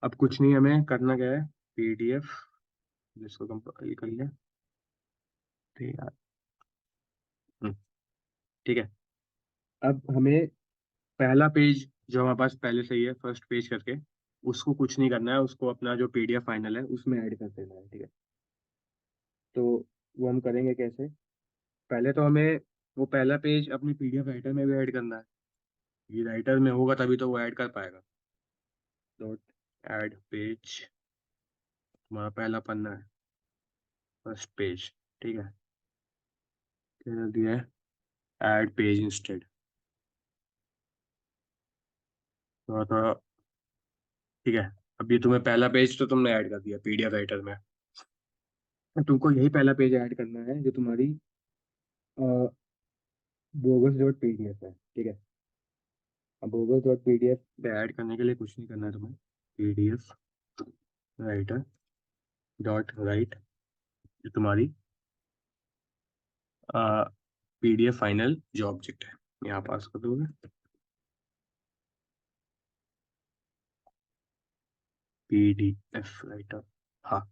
अब कुछ नहीं, हमें करना क्या है, पीडीएफ, जिसको कंपाइल कर लिया, तो यार, ठीक है। अब हमें पहला पेज जो हमारे पास पहले से ही है फर्स्ट पेज करके, उसको कुछ नहीं करना है, उसको अपना जो पीडीएफ फाइनल है उसमें ऐड कर देना है, ठीक है। तो वो हम करेंगे कैसे, पहले तो हमें वो पहला पेज अपनी पीडीएफ राइटर में भी ऐड करना है, ये राइटर में होगा तभी तो वो ऐड कर पाएगा। डॉट ऐड पेज, हमारा पहला पन्ना है, फर्स्ट पेज, ठीक है, क्या दिया है, ऐड पेज इंस्टेड, थोड़ा थोड़ा, ठीक है। अब ये तुम्हें पहला पेज तो तुमने ऐड कर दिया पीडीएफ राइटर में, अब तुमको यही पहला पेज ऐड करना है जो तुम्हारी बोगस डॉट पीडीएफ है, ठीक है। अब बोगस डॉट पीडीएफ पे ऐड करने के लिए कुछ नहीं करना है तुम्हें, पीडीएफ राइटर डॉट राइट, जो तुम्हारी पीडीएफ फाइनल जो ऑब्जेक्ट है, यहाँ पास कर दोगे पीडीएफ राइटर, हाँ।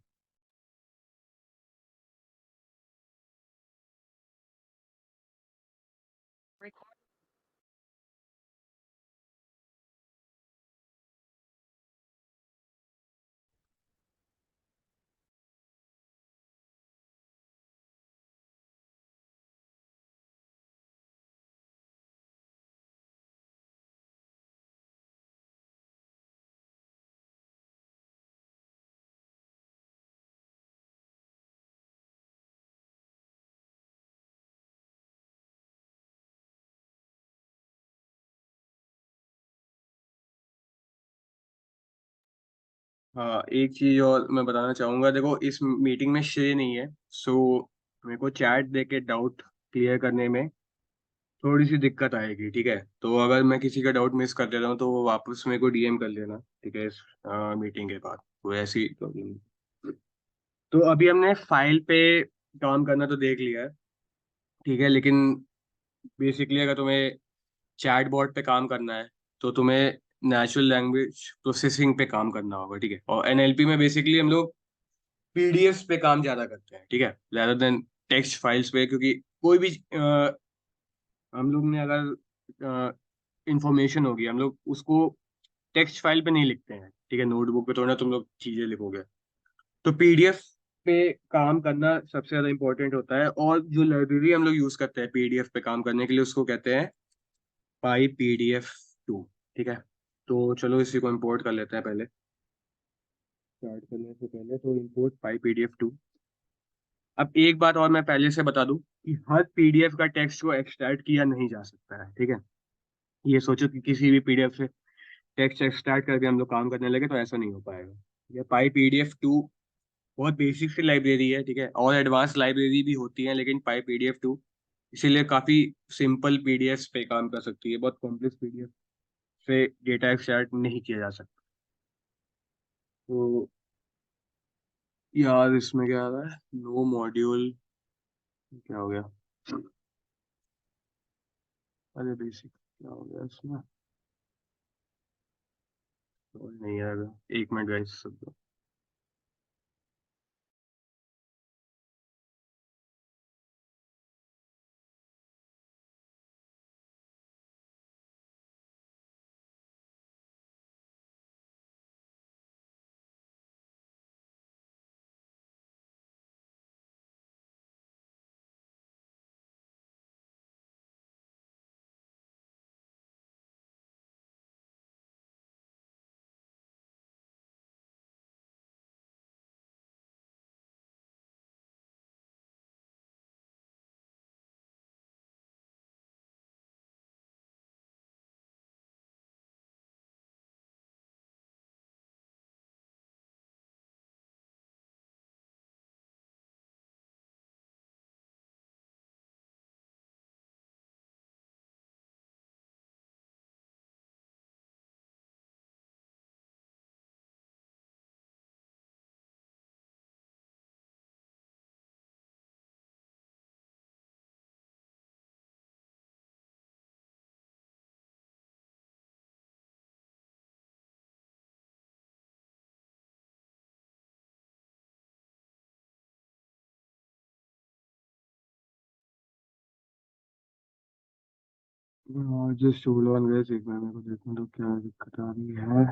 हाँ, एक चीज और मैं बताना चाहूंगा, देखो इस मीटिंग में श्रेय नहीं है, सो मेरे को चैट देके डाउट क्लियर करने में थोड़ी सी दिक्कत आएगी, ठीक है। तो अगर मैं किसी का डाउट मिस कर देता हूँ तो वो वापस मेरे को डीएम कर लेना, ठीक है, इस मीटिंग के बाद। तो ऐसी प्रॉब्लम। तो अभी हमने फाइल पे काम करना तो देख लिया है, ठीक है, लेकिन बेसिकली अगर तुम्हें चैट बॉट पे काम करना है तो तुम्हें नेचुरल लैंग्वेज प्रोसेसिंग पे काम करना होगा, ठीक है। और एनएलपी में बेसिकली हम लोग पीडीएफ पे काम ज्यादा करते हैं, ठीक है, rather देन टेक्स्ट फाइल्स पे, क्योंकि कोई भी हम लोग ने अगर इंफॉर्मेशन होगी, हम लोग उसको टेक्स्ट फाइल पे नहीं लिखते हैं, ठीक है। नोटबुक पे थोड़ा ना तुम लोग चीजें लिखोगे। तो पीडीएफ पे काम करना सबसे ज्यादा इंपॉर्टेंट होता है। और जो लाइब्रेरी हम लोग यूज करते हैं पीडीएफ पे काम करने के लिए उसको कहते हैं पाई पीडीएफ टू, ठीक है। तो चलो इसी को इंपोर्ट कर लेते हैं पहले। स्टार्ट करने से पहले तो इंपोर्ट पाई पीडीएफ टू। अब एक बात और मैं पहले से बता दूं कि हर पीडीएफ का टेक्स्ट को एक्सट्रैक्ट किया नहीं जा सकता है, ठीक है। ये सोचो कि किसी भी पीडीएफ से टेक्स्ट एक्सट्रैक्ट करके हम लोग काम करने लगे तो ऐसा नहीं हो पाएगा। ये पाई पीडीएफ टू बहुत बेसिक सी लाइब्रेरी है, ठीक है। और एडवांस लाइब्रेरी भी होती है, लेकिन पाई पीडीएफ टू इसीलिए काफी सिंपल पीडीएफ पे काम कर सकती है। बहुत कॉम्प्लेक्स पीडीएफ से डेटा एक्सट्रैक्ट नहीं किया जा सकता। तो यार इसमें क्या आ रहा है, नो मॉड्यूल, क्या हो गया? अरे बेसिक क्या हो गया इसमें? तो नहीं आएगा, एक मिनट गाइस सब। जस्ट होल्ड ऑन गाइस, एक मिनट, मेरे को देखने दो क्या दिक्कत आ रही है।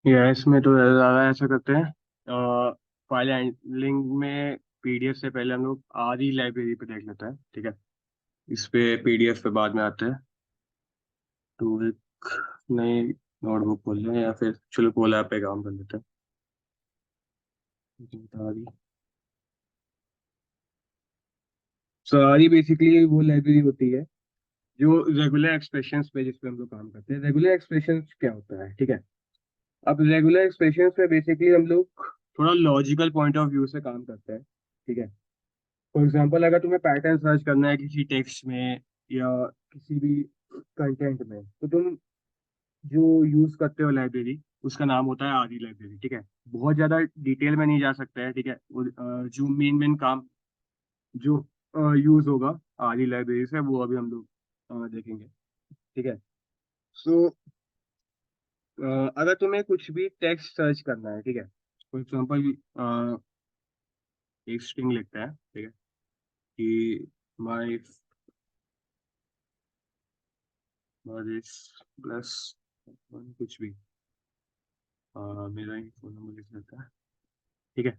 ये इसमें तो ज़्यादा ऐसा करते हैं, फाइल हैंडलिंग में पीडीएफ से पहले हम लोग आदि लाइब्रेरी पे देख लेते हैं, ठीक है। इस पे पीडीएफ पे बाद में आते हैं। तो एक नई नोटबुक खोल लें या फिर चलो कोल ऐप पे काम कर लेते हैं। आदि, सो आदि बेसिकली वो लाइब्रेरी होती है जो रेगुलर एक्सप्रेशंस पे, जिस पे हम लोग काम करते हैं। रेगुलर एक्सप्रेशंस क्या होता है, ठीक है। अब रेगुलर एक्सप्रेशंस पे बेसिकली हम लोग थोड़ा लॉजिकल पॉइंट ऑफ व्यू से काम करते हैं, ठीक है। फॉर एग्जाम्पल अगर तुम्हें पैटर्न सर्च करना है किसी टेक्स्ट में या किसी भी कंटेंट में, तो तुम जो यूज करते हो लाइब्रेरी उसका नाम होता है आदि लाइब्रेरी, ठीक है। बहुत ज्यादा डिटेल में नहीं जा सकता है, ठीक है। जो मेन मेन काम जो यूज होगा आदि लाइब्रेरी से वो अभी हम लोग देखेंगे, ठीक है। सो अगर तुम्हें कुछ भी टेक्स्ट सर्च करना है, ठीक है, फॉर एग्जाम्पल एक स्ट्रिंग लिखता है, ठीक है, कि माई मदर्स प्लस कुछ भी, मेरा ही फोन नंबर लिख देता है, ठीक है।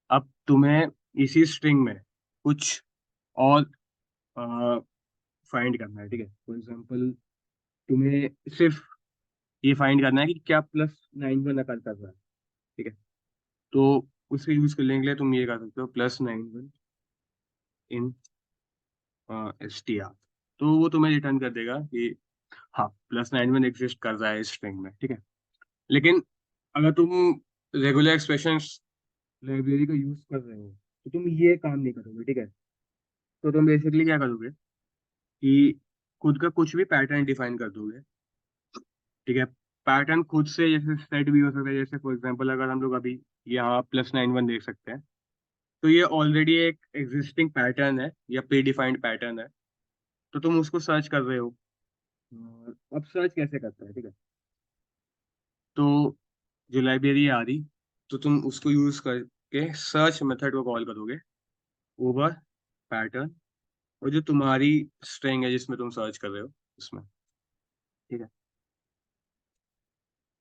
अब तुम्हें इसी स्ट्रिंग में कुछ और फाइंड करना है, ठीक है। फॉर एग्जाम्पल तुम्हें सिर्फ ये फाइंड करना है कि क्या +91 अकर कर रहा है, ठीक है। तो उसके यूज करने के लिए तुम ये कर सकते हो +91 इन str, तो वो तुम्हें रिटर्न कर देगा कि हाँ +91 एग्जिस्ट कर रहा है इस स्ट्रिंग में, ठीक है। लेकिन अगर तुम रेगुलर एक्सप्रेशंस लाइब्रेरी का यूज कर रहे हो तो तुम ये काम नहीं करोगे, ठीक है। तो तुम बेसिकली क्या करोगे कि खुद का कुछ भी पैटर्न डिफाइन कर दोगे, ठीक है। पैटर्न खुद से जैसे सेट भी हो सकता है, जैसे फॉर एग्जांपल अगर हम लोग अभी यहाँ +91 देख सकते हैं, तो ये ऑलरेडी एक एग्जिस्टिंग पैटर्न है या प्री डिफाइंड पैटर्न है, तो तुम उसको सर्च कर रहे हो। अब सर्च कैसे करता है, ठीक है। तो जो लाइब्रेरी आ रही, तो तुम उसको यूज करके सर्च मेथड को कॉल करोगे ओवर पैटर्न, और जो तुम्हारी स्ट्रिंग है जिसमें तुम सर्च कर रहे हो उसमें, ठीक है।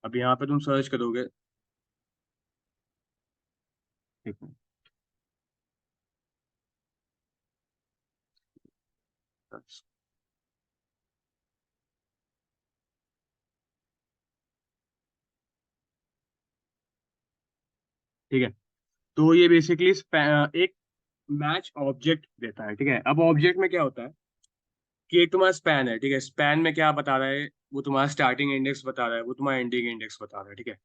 अब यहाँ पे तुम सर्च करोगे, ठीक है। ठीक है, तो ये बेसिकली एक मैच ऑब्जेक्ट देता है, ठीक है। अब ऑब्जेक्ट में क्या होता है कि एक तुम्हारा स्पैन है, ठीक है। स्पैन में क्या बता रहा है, वो तुम्हारा स्टार्टिंग इंडेक्स बता रहा है, वो तुम्हारा एंडिंग इंडेक्स बता रहा है, ठीक है।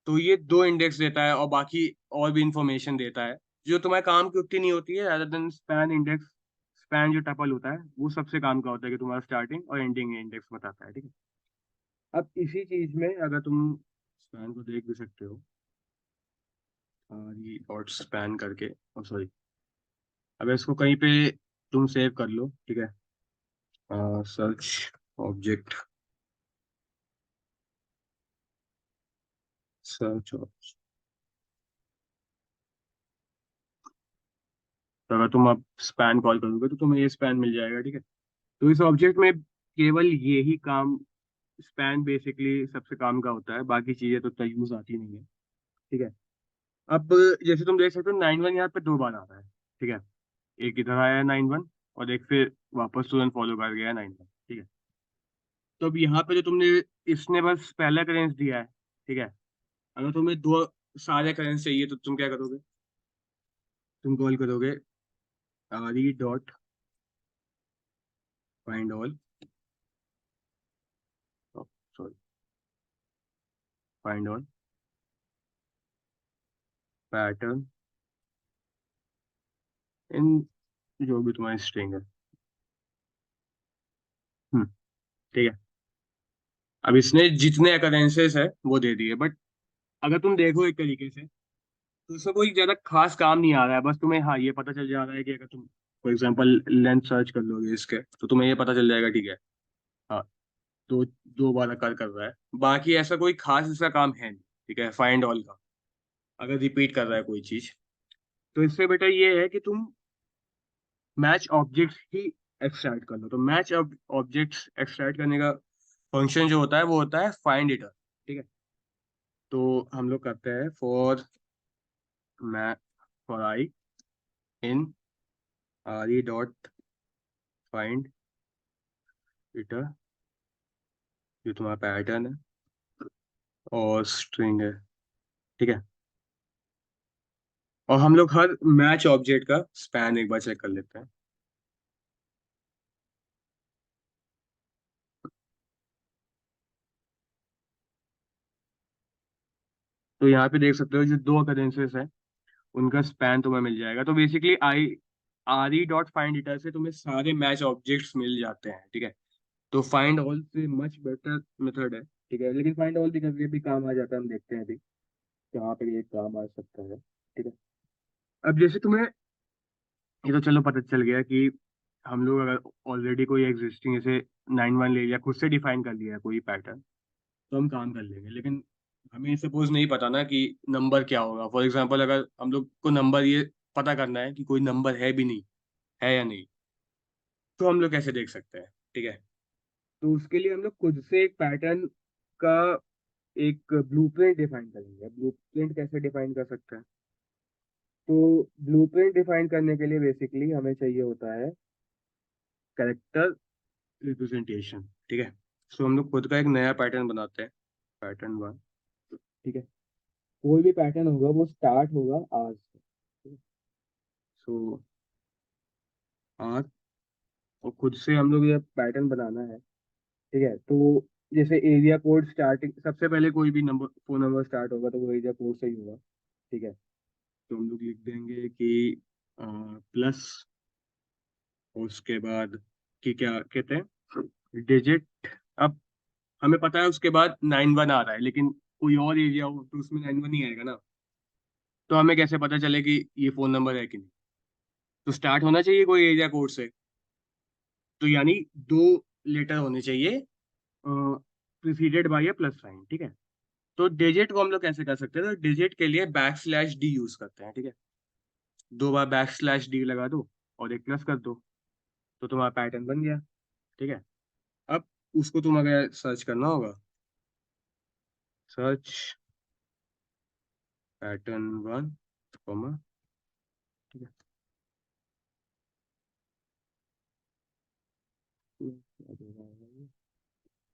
तो ये 2 इंडेक्स देता है और बाकी और भी इंफॉर्मेशन देता है जो तुम्हारे काम की उतनी नहीं होती है, rather then span index. Span जो टपल होता है वो सबसे काम का होता है कि तुम्हारा स्टार्टिंग और एंडिंग इंडेक्स बताता है, ठीक है। अब इसी चीज में अगर तुम स्पैन को देख भी सकते हो, ये डॉट स्पैन करके, सॉरी, अब इसको कहीं पे तुम सेव कर लो, ठीक है। सर्च ऑब्जेक्ट, सर्च, तो अगर तुम अब स्पैन कॉल करोगे तो तुम्हें ये स्पैन मिल जाएगा, ठीक है। तो इस ऑब्जेक्ट में केवल ये ही काम, स्पैन बेसिकली सबसे काम का होता है, बाकी चीजें तो इतना यूज आती नहीं है, ठीक है। अब जैसे तुम देख सकते हो 91 यहाँ पे 2 बार आ रहा है, ठीक है। एक इधर आया है 91, और एक फिर वापस तुरंत फॉलो कर गया है 91, ठीक है। तो अब यहाँ पे जो तुमने, इसने बस पहला करेंस दिया है, ठीक है। अगर तुम्हें दो सारे करेंस चाहिए तो तुम क्या करोगे, तुम कॉल करोगे re dot find all, sorry, find all pattern in, जो भी तुम्हारी स्ट्रिंग है। हम्म, ठीक है। अब इसने जितने अकरेंसेस है वो दे दिए, बट अगर तुम देखो एक तरीके से तो इसमें कोई ज्यादा खास काम नहीं आ रहा है, बस तुम्हें हाँ ये पता चल जा रहा है कि अगर तुम फॉर एग्जांपल लेंथ सर्च कर लोगे इसके, तो तुम्हें ये पता चल जाएगा, ठीक है। हाँ, दो 2 बार अकर कर रहा है, बाकी ऐसा कोई खास इसका काम है नहीं, ठीक है, फाइंड ऑल का। अगर रिपीट कर रहा है कोई चीज, तो इससे बेटर ये है कि तुम मैच ऑब्जेक्ट्स ही एक्सट्रैक्ट कर लो। तो मैच ऑब्जेक्ट्स एक्सट्रैक्ट करने का फंक्शन जो होता है वो होता है फाइंड इटर, ठीक है। तो हम लोग करते हैं फॉर आई इन री डॉट फाइंड इटर, जो तुम्हारा पैटर्न है और स्ट्रिंग है, ठीक है। और हम लोग हर मैच ऑब्जेक्ट का स्पैन एक बार चेक कर लेते हैं। तो यहाँ पे देख सकते हो जो 2 occurrences है उनका स्पैन तुम्हें मिल जाएगा। तो बेसिकली आई री डॉट फाइंड इटर से तुम्हें सारे मैच ऑब्जेक्ट्स मिल जाते हैं, ठीक है। तो फाइंड ऑल से मच बेटर मेथड है, ठीक है। लेकिन फाइंड ऑल भी कभी भी काम आ जाता है, हम देखते हैं अभी कहाँ पे ये काम आ सकता है, ठीक है। अब जैसे तुम्हें ये तो चलो पता चल गया कि हम लोग अगर ऑलरेडी कोई एग्जिस्टिंग जैसे 91 ले लिया, खुद से डिफाइन कर लिया कोई पैटर्न, तो हम काम कर लेंगे। लेकिन हमें सपोज नहीं पता ना कि नंबर क्या होगा। फॉर एग्जांपल अगर हम लोग को नंबर ये पता करना है कि कोई नंबर है भी नहीं, है या नहीं, तो हम लोग कैसे देख सकते हैं, ठीक है। तो उसके लिए हम लोग खुद से एक पैटर्न का एक ब्लूप्रिंट डिफाइन करेंगे। ब्लूप्रिंट कैसे डिफाइन कर सकते हैं, तो ब्लूप्रिंट डिफाइन करने के लिए बेसिकली हमें चाहिए होता है कैरेक्टर रिप्रेजेंटेशन, ठीक है। सो हम लोग खुद का एक नया पैटर्न बनाते हैं, पैटर्न 1, ठीक है। कोई भी पैटर्न होगा वो स्टार्ट होगा आर से। सो आर, और खुद से हम लोग ये पैटर्न बनाना है, ठीक है। तो जैसे एरिया कोड स्टार्टिंग, सबसे पहले कोई भी नंबर, फोन नंबर स्टार्ट होगा तो वो एरिया कोड से ही होगा, ठीक है। तो हम लोग लिख देंगे कि प्लस, उसके बाद कि क्या कहते हैं, डिजिट। अब हमें पता है उसके बाद 91 आ रहा है, लेकिन कोई और एरिया हो तो उसमें 91 नहीं आएगा ना। तो हमें कैसे पता चले कि ये फोन नंबर है कि नहीं? तो स्टार्ट होना चाहिए कोई एरिया कोड से, तो यानी दो लेटर होने चाहिए प्रीसीडेड बाय ए प्लस साइन, ठीक है। तो डिजिट को हम लोग कैसे कर सकते हैं? तो डिजिट के लिए बैक स्लैश डी यूज करते हैं, ठीक है। दो बार बैक स्लैश डी लगा दो और एक प्लस कर दो, तो तुम्हारा पैटर्न बन गया, ठीक है। अब उसको तुम अगर सर्च करना होगा, सर्च पैटर्न 1, कॉमा, ठीक है।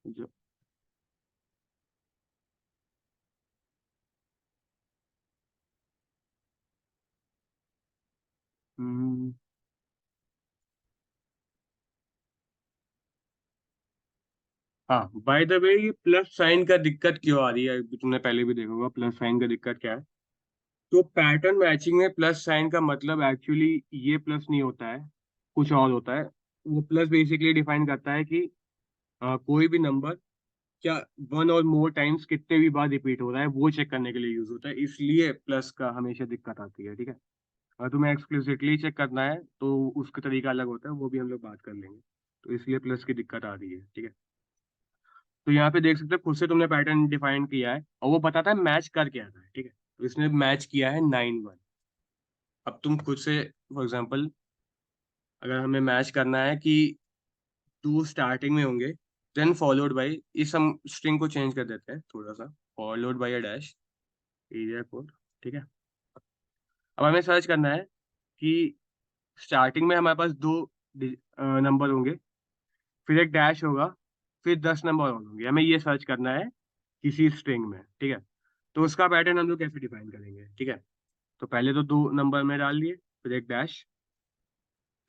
जो हम्म, हाँ, बाय द वे, ये प्लस साइन का दिक्कत क्यों आ रही है? तुमने पहले भी देखा होगा प्लस साइन का दिक्कत क्या है। तो पैटर्न मैचिंग में प्लस साइन का मतलब एक्चुअली ये प्लस नहीं होता है, कुछ और होता है। वो प्लस बेसिकली डिफाइन करता है कि कोई भी नंबर क्या वन और मोर टाइम्स कितने भी बार रिपीट हो रहा है वो चेक करने के लिए यूज होता है, इसलिए प्लस का हमेशा दिक्कत आती है, ठीक है। अगर तुम्हें एक्सप्लिसिटली चेक करना है तो उसका तरीका अलग होता है, वो भी हम लोग बात कर लेंगे। तो इसलिए प्लस की दिक्कत आ रही है, ठीक है। तो यहाँ पे देख सकते हो खुद से तुमने पैटर्न डिफाइन किया है और वो बताता है मैच कर क्या रहा है, ठीक है। तो इसने मैच किया है 9-1। अब तुम खुद से, फॉर एग्जाम्पल, अगर हमें मैच करना है कि टू स्टार्टिंग में होंगे, देन फॉलोड बाई, इस हम स्ट्रिंग को चेंज कर देते हैं थोड़ा सा, followed by a dash, area code, ठीक है। अब हमें सर्च करना है कि स्टार्टिंग में हमारे पास दो नंबर होंगे, फिर एक डैश होगा, फिर 10 नंबर और होंगे। हमें ये सर्च करना है किसी स्ट्रिंग में, ठीक है। तो उसका पैटर्न हम लोग कैसे डिफाइन करेंगे, ठीक है। तो पहले तो दो नंबर में डाल दिए, फिर एक डैश,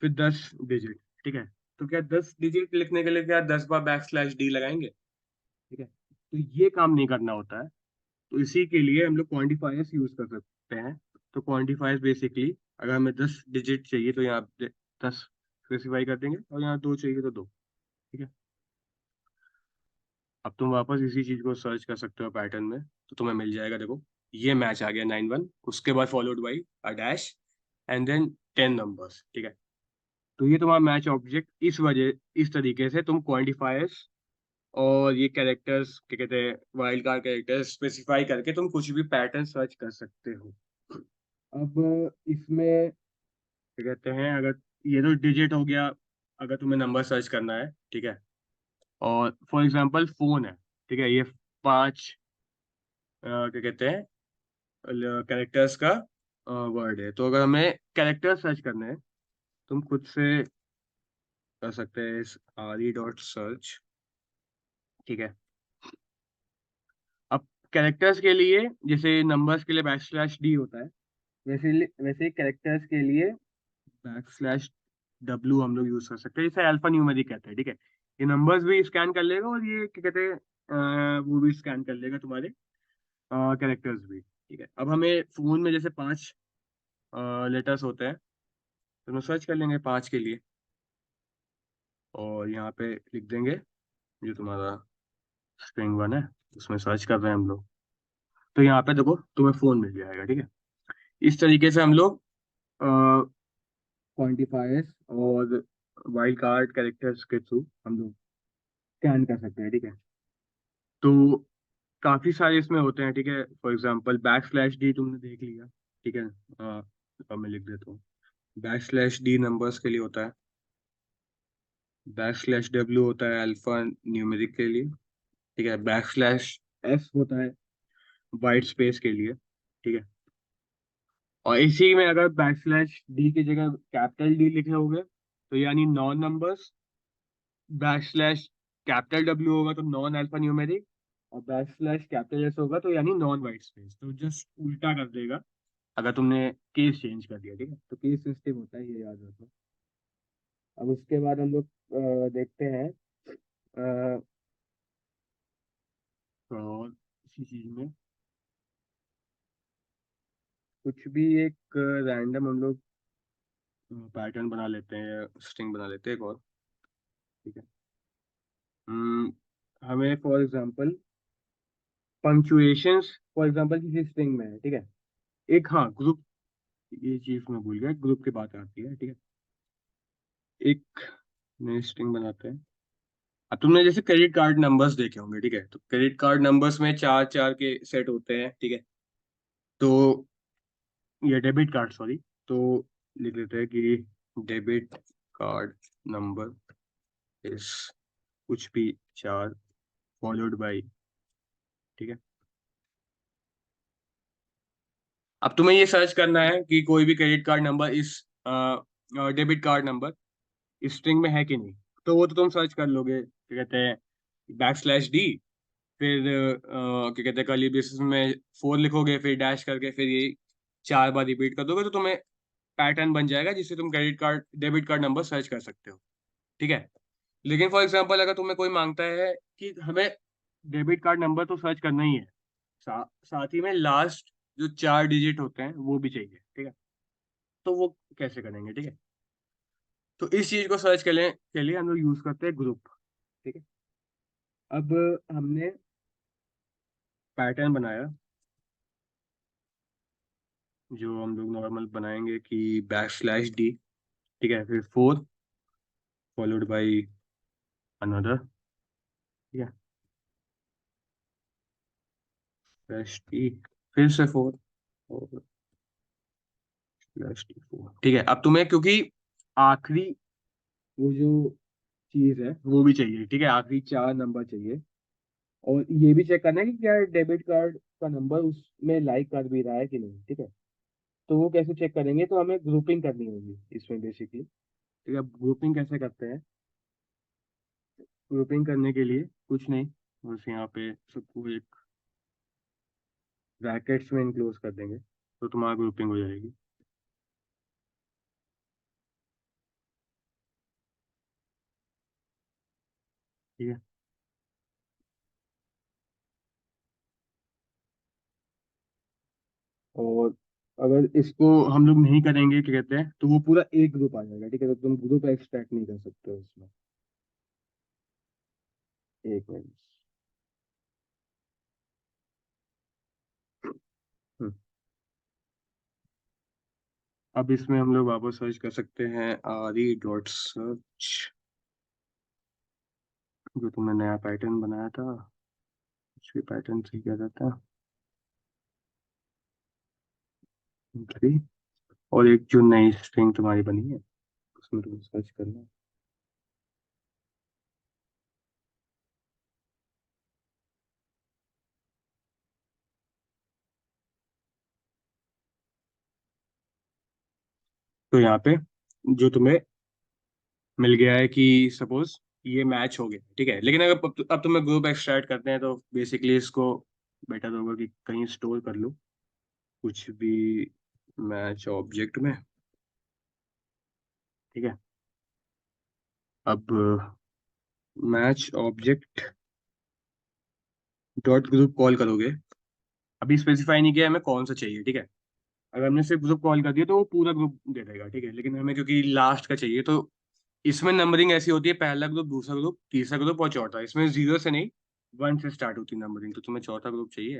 फिर 10 डिजिट, ठीक है। तो क्या 10 डिजिट लिखने के लिए क्या 10 बार बैक स्लैश डी लगाएंगे? ठीक है, तो ये काम नहीं करना होता है। तो इसी के लिए हम लोग क्वांटिफायर्स यूज कर सकते हैं। तो क्वांटिफायर्स बेसिकली, अगर हमें 10 डिजिट चाहिए तो यहाँ 10 स्पेसिफाई कर देंगे, और यहाँ दो चाहिए तो दो, ठीक है। अब तुम वापस इसी चीज को सर्च कर सकते हो पैटर्न में, तो तुम्हें मिल जाएगा, देखो ये मैच आ गया 9-1, उसके बाद followed by a dash and then 10 numbers, ठीक है। तो ये तुम्हारा मैच ऑब्जेक्ट, इस वजह, इस तरीके से तुम क्वांटिफायर्स और ये कैरेक्टर्स, क्या कहते हैं, वाइल्ड कार्ड कैरेक्टर्स स्पेसिफाई करके तुम कुछ भी पैटर्न सर्च कर सकते हो। अब इसमें क्या कहते हैं, अगर ये तो डिजिट हो गया, अगर तुम्हें नंबर सर्च करना है, ठीक है। और फॉर एग्जांपल फोन है, ठीक है, ये 5 क्या कहते हैं कैरेक्टर्स का वर्ड है। तो अगर हमें कैरेक्टर सर्च करना है, तुम खुद से कर सकते हैं इस RE.search, ठीक है। अब कैरेक्टर्स के लिए, जैसे नंबर्स के लिए बैक स्लैश डी होता है, वैसे वैसे कैरेक्टर्स के लिए बैक स्लैश डब्ल्यू हम लोग यूज कर सकते हैं, जिसे अल्फा न्यूमेरिक कहते हैं, ठीक है। ये नंबर्स भी स्कैन कर लेगा और ये क्या कहते हैं वो भी स्कैन कर लेगा तुम्हारे कैरेक्टर्स भी, ठीक है। अब हमें फोन में जैसे 5 लेटर्स होते हैं, तो हम सर्च कर लेंगे 5 के लिए, और यहाँ पे लिख देंगे जो तुम्हारा स्ट्रिंग 1 है, उसमें सर्च कर रहे हैं हम लोग। तो यहाँ पे देखो तुम्हें फोन मिल जाएगा, ठीक है। इस तरीके से हम लोग क्वांटिफायर्स और वाइल्ड कार्ड कैरेक्टर्स के थ्रू हम लोग स्कैन कर सकते हैं, ठीक है। तो काफी सारे इसमें होते हैं, ठीक है। For example back slash D तुमने देख लिया, ठीक है। अब मैं लिख देता हूँ, बैक स्लैश डी नंबर्स के लिए होता है, बैक स्लैश डब्ल्यू होता है अल्फा न्यूमेरिक के लिए, ठीक है। बैक स्लैश एस होता है वाइट स्पेस के लिए, ठीक है। और इसी में अगर बैक स्लैश डी की जगह कैपिटल डी लिखे होंगे तो यानी non numbers, back slash capital W होगा तो नॉन अल्फा न्यूमेरिक, और बैक स्लैश कैपिटल एस होगा तो यानी नॉन वाइट स्पेस, तो जस्ट उल्टा कर देगा अगर तुमने केस चेंज कर दिया, ठीक है। तो केस सिस्टम होता है, ये याद रखो। अब उसके बाद हम लोग देखते हैं और इसी चीज में कुछ भी एक रैंडम हम लोग पैटर्न बना लेते हैं, स्ट्रिंग बना लेते हैं एक और, ठीक है। हमें for example punctuations for example किसी स्ट्रिंग में है, ठीक है। एक हाँ ग्रुप, ये चीज मैं भूल गया, ग्रुप की बात आती है, ठीक है। एक नई स्ट्रिंग बनाते हैं। अब तुमने जैसे क्रेडिट कार्ड नंबर्स देखे होंगे, ठीक है। तो क्रेडिट कार्ड नंबर्स में चार चार के सेट होते हैं, ठीक है। तो ये डेबिट कार्ड, सॉरी। तो लिख लेते हैं कि डेबिट कार्ड नंबर इज कुछ भी चार फॉलोड बाई, ठीक है। अब तुम्हें ये सर्च करना है कि कोई भी क्रेडिट कार्ड नंबर इस डेबिट कार्ड नंबर इस स्ट्रिंग में है कि नहीं। तो वो तो तुम सर्च कर लोगे, क्या कहते हैं, बैक स्लैश डी, फिर क्या कहते हैं कर्ली ब्रेसेस में 4 लिखोगे, फिर डैश करके फिर ये 4 बार रिपीट कर दोगे तो तुम्हें पैटर्न बन जाएगा जिससे तुम credit card debit card number search कर सकते हो, ठीक है। लेकिन फॉर एग्जांपल अगर तुम्हें कोई मांगता है कि हमें डेबिट कार्ड नंबर तो सर्च करना ही है, साथ ही में लास्ट जो 4 डिजिट होते हैं वो भी चाहिए, ठीक है। तो वो कैसे करेंगे, ठीक है। तो इस चीज को सर्च के लिए हम लोग यूज करते हैं ग्रुप, ठीक है। अब हमने पैटर्न बनाया जो हम लोग नॉर्मल बनाएंगे कि बैक स्लैश डी, ठीक है, फिर 4 फॉलोड बाई अनदर, ठीक है, स्लैश डी, फिर से 4 और स्लैश डी 4, ठीक है। अब तुम्हें क्योंकि आखिरी वो जो चीज है वो भी चाहिए, ठीक है, आखिरी 4 नंबर चाहिए। और ये भी चेक करना है कि क्या डेबिट कार्ड का नंबर उसमें लाइक कर भी रहा है कि नहीं, ठीक है। तो वो कैसे चेक करेंगे, तो हमें ग्रुपिंग करनी होगी इसमें बेसिकली, ठीक है। ग्रुपिंग कैसे करते हैं, ग्रुपिंग करने के लिए कुछ नहीं, बस यहाँ पे सबको एक ब्रैकेट्स में इनक्लोज कर देंगे तो तुम्हारा ग्रुपिंग हो जाएगी, ठीक है। और अगर इसको हम लोग नहीं करेंगे, क्या कहते हैं, तो वो पूरा एक ग्रुप आ जाएगा, ठीक है। तो तुम ग्रुप एक्सट्रैक्ट नहीं कर सकते हो इसमें। एक मिनट। हम्म, अब इसमें हम लोग वापस सर्च कर सकते हैं आरी डॉट सर्च, जो तुमने नया पैटर्न बनाया था, कुछ भी पैटर्न से किया जाता है, और एक जो नई स्ट्रिंग तुम्हारी बनी है उसमें तुम सर्च करना। तो यहाँ पे जो तुम्हें मिल गया है कि सपोज ये मैच हो गया, ठीक है। लेकिन अगर अब तुम्हें ग्रुप एक्सट्रैक्ट करते हैं तो बेसिकली इसको बेटर होगा कि कहीं स्टोर कर लो कुछ भी मैच ऑब्जेक्ट में, ठीक है। अब match object dot group call करोगे, अभी स्पेसिफाई नहीं किया हमें कौन सा चाहिए, ठीक है। अगर हमने सिर्फ ग्रुप कॉल कर दिया तो वो पूरा ग्रुप दे देगा, ठीक है। लेकिन हमें क्योंकि लास्ट का चाहिए तो इसमें नंबरिंग ऐसी होती है, पहला ग्रुप, दूसरा ग्रुप, तीसरा ग्रुप और चौथा। इसमें 0 से नहीं, 1 से स्टार्ट होती है नंबरिंग। तो तुम्हें चौथा ग्रुप चाहिए,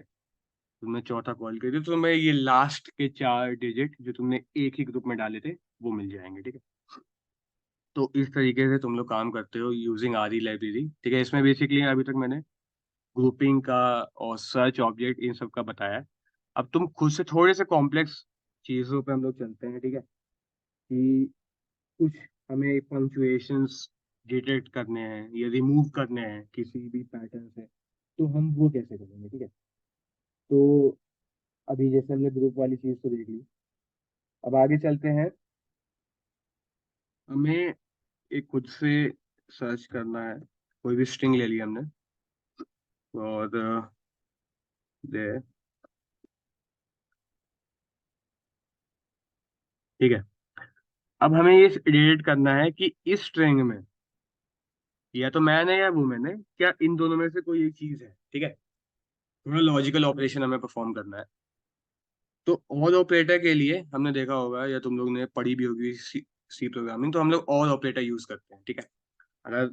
तुमने चौथा कॉल कर दिया तो तुम्हें ये लास्ट के 4 डिजिट जो तुमने एक ही ग्रुप में डाले थे वो मिल जाएंगे, ठीक है। तो इस तरीके से तुम लोग काम करते हो यूजिंग आरी लाइब्रेरी, ठीक है। इसमें बेसिकली अभी तक मैंने ग्रुपिंग का और सर्च ऑब्जेक्ट इन सब का बताया है। अब तुम खुद से थोड़े से कॉम्प्लेक्स चीजों पे हम लोग चलते हैं, ठीक है। कि कुछ हमें पंक्चुएशंस डिटेक्ट करने हैं या रिमूव करने हैं किसी भी पैटर्न से, तो हम वो कैसे करेंगे, ठीक है। तो अभी जैसे हमने ग्रुप वाली चीज तो देख ली, अब आगे चलते हैं। हमें एक खुद से सर्च करना है, कोई भी स्ट्रिंग ले ली हमने, और दे, ठीक है। अब हमें ये डिलीट करना है कि इस स्ट्रिंग में या तो मैन है या वुमेन है, क्या इन दोनों में से कोई एक चीज है, ठीक है। थोड़ा लॉजिकल ऑपरेशन हमें परफॉर्म करना है। तो ऑल ऑपरेटर के लिए हमने देखा होगा या तुम लोग ने पढ़ी भी होगी सी प्रोग्रामिंग, तो हम लोग ऑल ऑपरेटर यूज करते हैं, ठीक है। अगर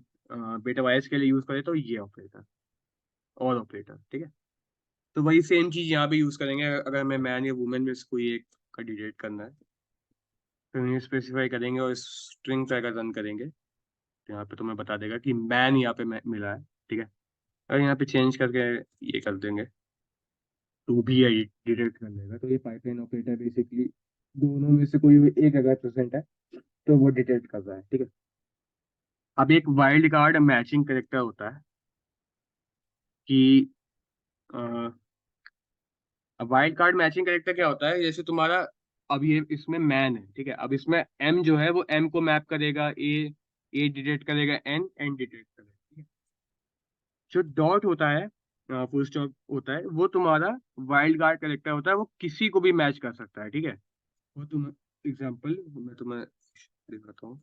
बेटा वाइस के लिए यूज करें तो ये ऑपरेटर, ऑल ऑपरेटर, ठीक है। तो वही सेम चीज यहाँ पे यूज करेंगे अगर हमें मैन या वुमेन में से कोई एक का डिलीट करना है। फिर ये स्पेसिफाई करेंगे और स्ट्रिंग पे अगर रन करेंगे तो यहाँ पे तुम्हें बता देगा कि मैन यहाँ पे मिला है, ठीक है। और यहाँ पे चेंज करके ये कर देंगे तो भी ये डिटेक्ट कर लेगा। तो ये पाइपलाइन ऑपरेटर बेसिकली दोनों में से कोई भी एक अगर प्रेजेंट है तो वो डिटेक्ट कर रहा है, ठीक है। अब एक वाइल्ड कार्ड मैचिंग करेक्टर होता है कि अब वाइल्ड कार्ड मैचिंग करेक्टर क्या होता है, जैसे तुम्हारा अब ये इसमें मैन है, ठीक है। अब इसमें एम जो है वो एम को मैप करेगा, ए डिटेक्ट करेगा, एन डिटेक्ट करेगा, ठीक है। जो डॉट होता है, फुल स्टॉप होता है, वो तुम्हारा वाइल्ड कार्ड करेक्टर होता है, वो किसी को भी मैच कर सकता है, ठीक है। वो तुम एग्जांपल मैं तुम्हें दिखाता हूँ।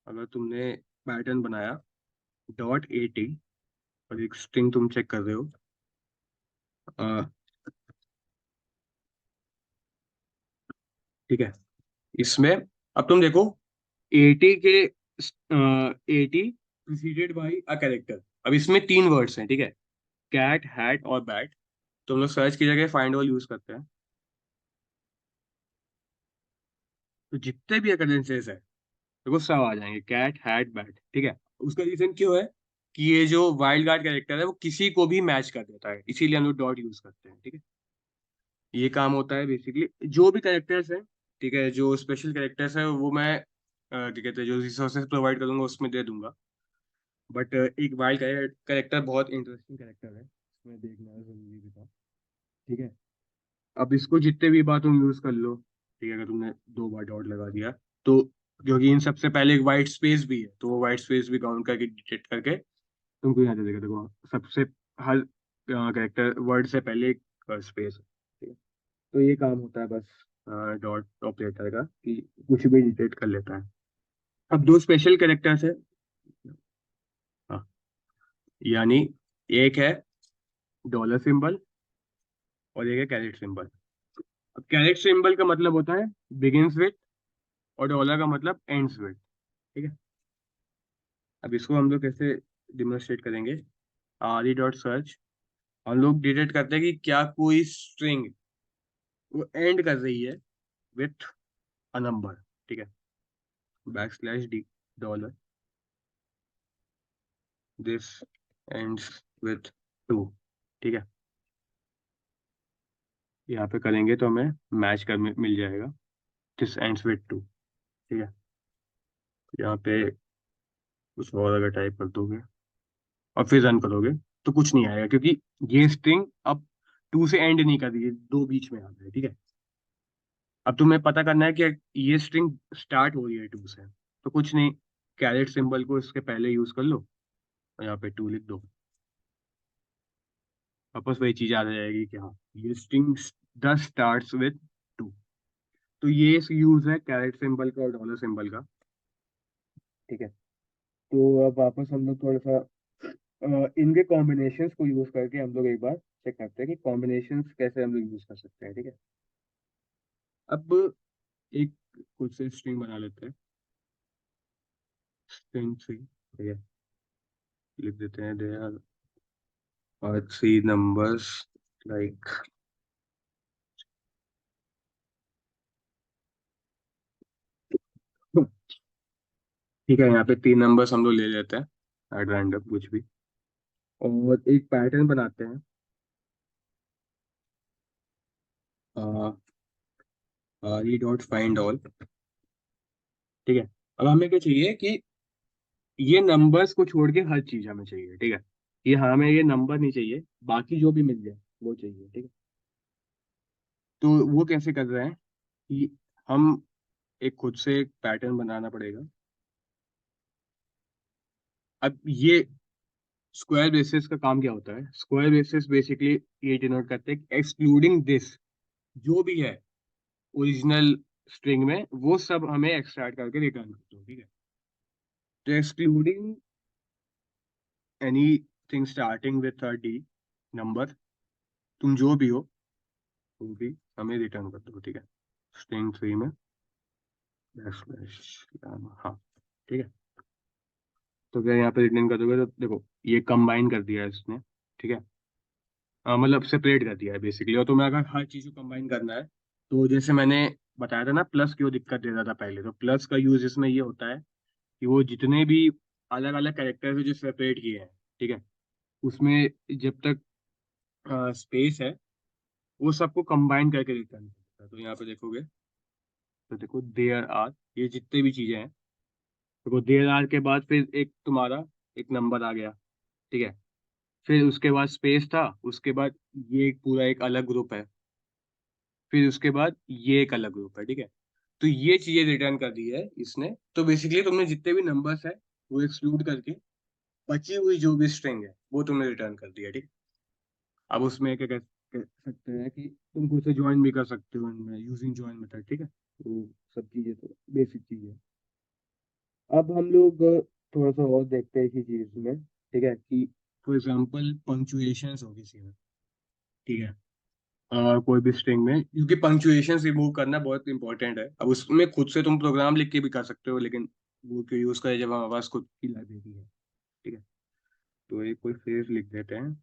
अगर तुमने पैटर्न बनाया डॉट ए टी और एक स्ट्रिंग तुम चेक कर रहे हो, अ, ठीक है। इसमें अब तुम देखो एटी के eighty preceded by a character. अब इसमें तीन वर्ड्स हैं, ठीक है। कैट, हैट और बैट। तुम लोग सर्च की जगह फाइंड ऑल यूज करते हैं, तो जितने भी अकरेंसेस है देखो सब आ जाएंगे, कैट, हैट, बैट, ठीक है। उसका रीजन क्यों है कि ये जो वाइल्ड कार्ड कैरेक्टर है वो किसी को भी मैच कर देता है, इसीलिए हम लोग डॉट यूज करते हैं, ठीक है। ये काम होता है बेसिकली जो भी कैरेक्टर्स हैं, ठीक है। जो स्पेशल कैरेक्टर्स है वो मैं क्या कहते हैं जो रिसोर्सेज प्रोवाइड करूंगा उसमें दे दूंगा। बट एक वाइल्ड कैरेक्टर बहुत इंटरेस्टिंग कैरेक्टर है, इसमें देखना जरूरी भी था, ठीक है। अब इसको जितने भी बार तुम यूज कर लो, ठीक है। अगर तुमने दो बार डॉट लगा दिया तो क्योंकि इन सबसे पहले एक वाइट स्पेस भी है तो वो वाइट स्पेस भी काउंट करके डिटेक्ट करके तुमको यहाँ दे देगा। देखो सबसे हर कैरेक्टर वर्ड से पहले एक स्पेस है, ठीक है। तो ये काम होता है बस डॉट ऑपरेटर का कि कुछ भी डिटेक्ट कर लेता है। अब दो स्पेशल कैरेक्टर्स है, हाँ, यानी एक है डॉलर सिंबल और एक है कैरेट सिंबल। अब कैरेट सिंबल का मतलब होता है बिगिंस विथ और डॉलर का मतलब एंड्स विथ, ठीक है। अब इसको हम लोग कैसे डिमोन्स्ट्रेट करेंगे, आर डॉट सर्च। हम लोग डिटेक्ट करते हैं कि क्या कोई स्ट्रिंग वो एंड कर रही है विथ अ नंबर, ठीक है। Back slash D dollar this ends with to, ठीक है। यहाँ पे करेंगे तो हमें मैच कर मिल जाएगा दिस एंड्स विथ टू, ठीक है। यहाँ पे कुछ और अगर टाइप कर दोगे और फिर रन करोगे तो कुछ नहीं आएगा क्योंकि ये स्ट्रिंग अब टू से एंड नहीं कर रही है, दो बीच में आ गए, ठीक है। अब तुम्हें पता करना है कि ये स्ट्रिंग स्टार्ट हो रही है टू से, तो कुछ नहीं, कैरेट सिंबल को इसके पहले यूज कर लो और यहाँ पे टू लिख दो, वापस वही चीज आ जाएगी कि हाँ ये string the starts with two. तो ये यूज है कैरेट सिंबल का और डॉलर सिंबल का, ठीक है। तो अब वापस हम लोग थोड़ा सा इनके कॉम्बिनेशंस को यूज करके हम लोग एक बार चेक करते हैं कि कॉम्बिनेशंस कैसे हम लोग यूज कर सकते हैं, ठीक है। अब एक खुद से स्ट्रिंग बना लेते हैं, स्ट्रिंग थ्री, ठीक है। लिख देते हैं there are three numbers like, ठीक है। यहाँ पे तीन नंबर्स हम लोग ले लेते हैं एट रैंडम कुछ भी, और एक पैटर्न बनाते हैं ई डॉट फाइंड ऑल, ठीक है। अब हमें क्या चाहिए कि ये नंबर्स को छोड़ के हर चीज हमें चाहिए, ठीक है। ये हमें ये नंबर नहीं चाहिए, बाकी जो भी मिल जाए वो चाहिए, ठीक है। तो वो कैसे कर रहे हैं कि हम एक खुद से एक पैटर्न बनाना पड़ेगा। अब ये स्क्वायर ब्रेसेस का काम क्या होता है? स्क्वायर ब्रेसेस बेसिकली ये डिनोट करते हैं एक्सक्लूडिंग दिस, जो भी है ओरिजिनल स्ट्रिंग में वो सब हमें एक्सट्रैक्ट करके रिटर्न करते हो, ठीक है। तो excluding any thing starting with D number, तुम जो भी हो वो भी हमें रिटर्न कर दो, ठीक है। स्ट्रिंग 3 में हाँ, ठीक है। तो क्या यहाँ पे रिटर्न कर दोगे? तो देखो ये कंबाइन कर दिया है इसने, ठीक है। मतलब सेपरेट कर दिया है बेसिकली। और तुम्हें अगर हर चीज को कंबाइन करना है तो जैसे मैंने बताया था ना, प्लस क्यों दिक्कत दे रहा था पहले, तो प्लस का यूज इसमें ये होता है कि वो जितने भी अलग अलग कैरेक्टर्स है जो सेपरेट किए हैं, ठीक है, उसमें जब तक स्पेस है वो सबको कंबाइन करके रिटर्न करता है। तो यहाँ पे देखोगे तो देखो देयर आर, ये जितने भी चीजें हैं, देखो देयर आर के बाद फिर एक तुम्हारा एक नंबर आ गया, ठीक है। फिर उसके बाद स्पेस था, उसके बाद ये एक पूरा एक अलग ग्रुप है, फिर उसके बाद ये एक अलग ग्रुप है, ठीक है। तो ये चीजें रिटर्न कर दी है इसने। तो बेसिकली तुमने जितने भी नंबर्स है वो एक्सक्लूड करके बची हुई जो भी स्ट्रिंग है वो तुमने रिटर्न कर दिया, ठीक है। अब उसमें क्या कह सकते हैं कि तुम खुद से ज्वाइन भी कर सकते हो इनमें यूजिंग ज्वाइन मेथड, ठीक है। तो सब चीजें तो बेसिक चीज है। अब हम लोग थोड़ा सा और देखते हैं इसी चीज में, ठीक है, कि फॉर एग्जांपल पंक्चुएशंस हो किसी में, ठीक है। कोई भी स्ट्रिंग में, क्योंकि पंक्चुएशन रिमूव करना बहुत इंपॉर्टेंट है। अब उसमें खुद से तुम प्रोग्राम लिख के भी कर सकते हो, लेकिन वो क्यों यूज करें जब हमारे पास खुद की लाइब्रेरी है, ठीक है। तो एक कोई फ्रेज लिख देते हैं,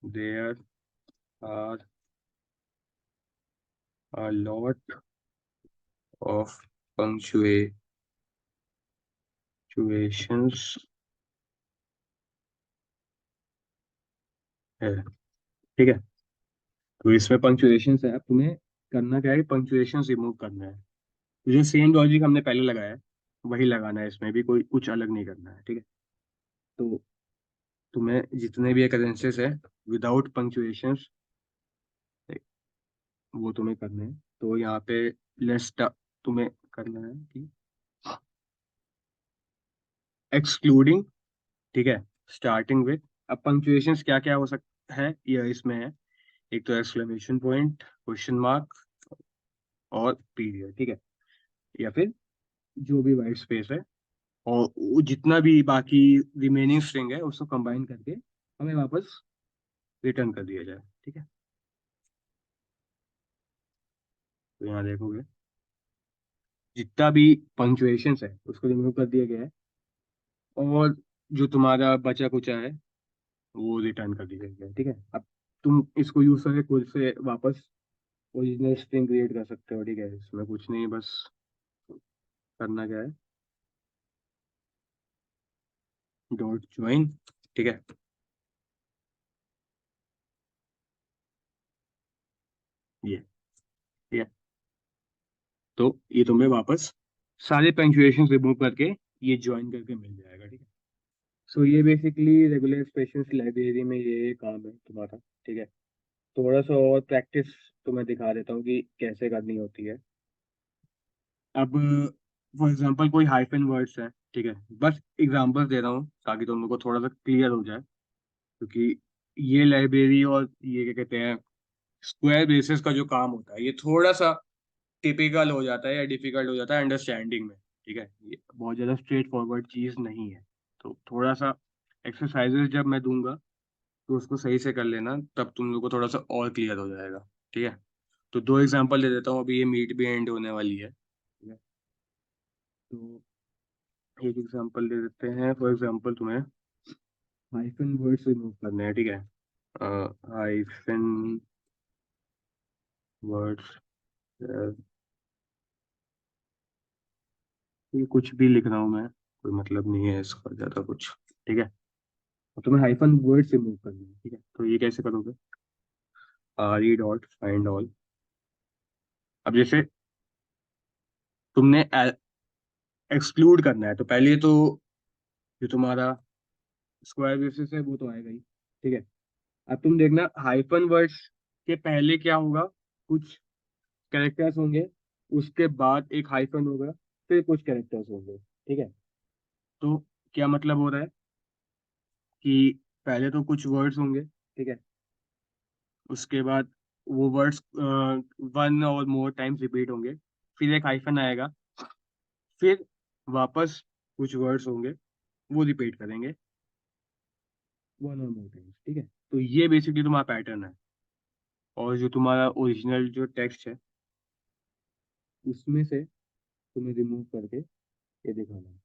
there are a lot of punctuations है, ठीक है। तो इसमें पंक्चुएशंस है, अब तुम्हें करना क्या है, पंक्चुएशन रिमूव करना है। तो जो सेम लॉजिक हमने पहले लगाया है वही लगाना है, इसमें भी कोई कुछ अलग नहीं करना है, ठीक है। तो तुम्हें जितने भी अकरेंसेस है विदाउट पंक्चुएशंस वो तुम्हें करने हैं। तो यहाँ पे लेस्ट तुम्हें करना है कि एक्सक्लूडिंग, ठीक है, स्टार्टिंग विथ। अब पंक्चुएशंस क्या क्या हो सकता है ये इसमें है, एक तो एक्सक्लेमेशन पॉइंट, क्वेश्चन मार्क और पीरियड, ठीक है। या फिर जो भी वाइट स्पेस है, और वो जितना भी बाकी रिमेनिंग स्ट्रिंग है उसको कंबाइन करके हमें वापस रिटर्न कर दिया जाए, ठीक है। तो यहाँ देखोगे जितना भी पंक्चुएशंस है उसको रिमूव कर दिया गया है, और जो तुम्हारा बचा कुचा है वो रिटर्न कर दिया गया है, ठीक है। अब तुम इसको यूज करके खुद से वापस ओरिजिनल स्ट्रिंग क्रिएट कर सकते हो, ठीक है। इसमें कुछ नहीं, बस करना क्या है, डॉट ज्वाइन, ठीक है, ये, ठीक है। तो ये तुम्हें वापस सारे पंक्चुएशन रिमूव करके ये ज्वाइन करके मिल जाएगा, ठीक है। सो ये बेसिकली रेगुलर एक्सप्रेशंस लाइब्रेरी में ये काम है तुम्हारा, ठीक है। थोड़ा सा और प्रैक्टिस तो मैं दिखा देता हूँ कि कैसे करनी होती है। अब फॉर एग्जांपल कोई हाइफन वर्ड्स है, ठीक है, बस एग्जांपल दे रहा हूँ ताकि तुम लोग को थोड़ा सा क्लियर हो जाए, क्योंकि ये लाइब्रेरी और ये क्या कहते हैं स्क्वायर बेसिस का जो काम होता है ये थोड़ा सा टिपिकल हो जाता है या डिफिकल्ट हो जाता है अंडरस्टैंडिंग में, ठीक है। ये बहुत ज़्यादा स्ट्रेट फॉरवर्ड चीज़ नहीं है। तो थोड़ा सा एक्सरसाइजेस जब मैं दूंगा तो उसको सही से कर लेना, तब तुम लोग को थोड़ा सा और क्लियर हो जाएगा, ठीक है। तो दो एग्जांपल दे देता हूँ, अभी ये मीट भी एंड होने वाली है, ठीक है। तो एक एग्जांपल दे देते हैं, फॉर एग्जांपल तुम्हें हाइफन वर्ड्स रिमूव करने हैं, ठीक है। हाइफन वर्ड्स, ये कुछ भी लिख रहा हूँ मैं, कोई मतलब नहीं है इसका ज्यादा कुछ, ठीक है। और तुम्हें हाइफन वर्ड्स रिमूव करने हैं, ठीक है। तो ये कैसे करोगे, R E dot find all. अब जैसे तुमने एक्सक्लूड करना है तो पहले तो जो तुम्हारा स्क्वायर बेसिस है वो तो आएगा ही, ठीक है। अब तुम देखना हाइफन वर्ड्स के पहले क्या होगा, कुछ कैरेक्टर्स होंगे, उसके बाद एक हाइफन होगा, फिर कुछ कैरेक्टर्स होंगे, ठीक है। तो क्या मतलब हो रहा है कि पहले तो कुछ वर्ड्स होंगे, ठीक है। उसके बाद वो वर्ड्स वन और मोर टाइम्स रिपीट होंगे, फिर एक हाइफन आएगा, फिर वापस कुछ वर्ड्स होंगे, वो रिपीट करेंगे वन और मोर टाइम्स, ठीक है। तो ये बेसिकली तुम्हारा पैटर्न है। और जो तुम्हारा ओरिजिनल जो टेक्स्ट है, उसमें से तुम्हें रिमूव करके ये दिखाना है।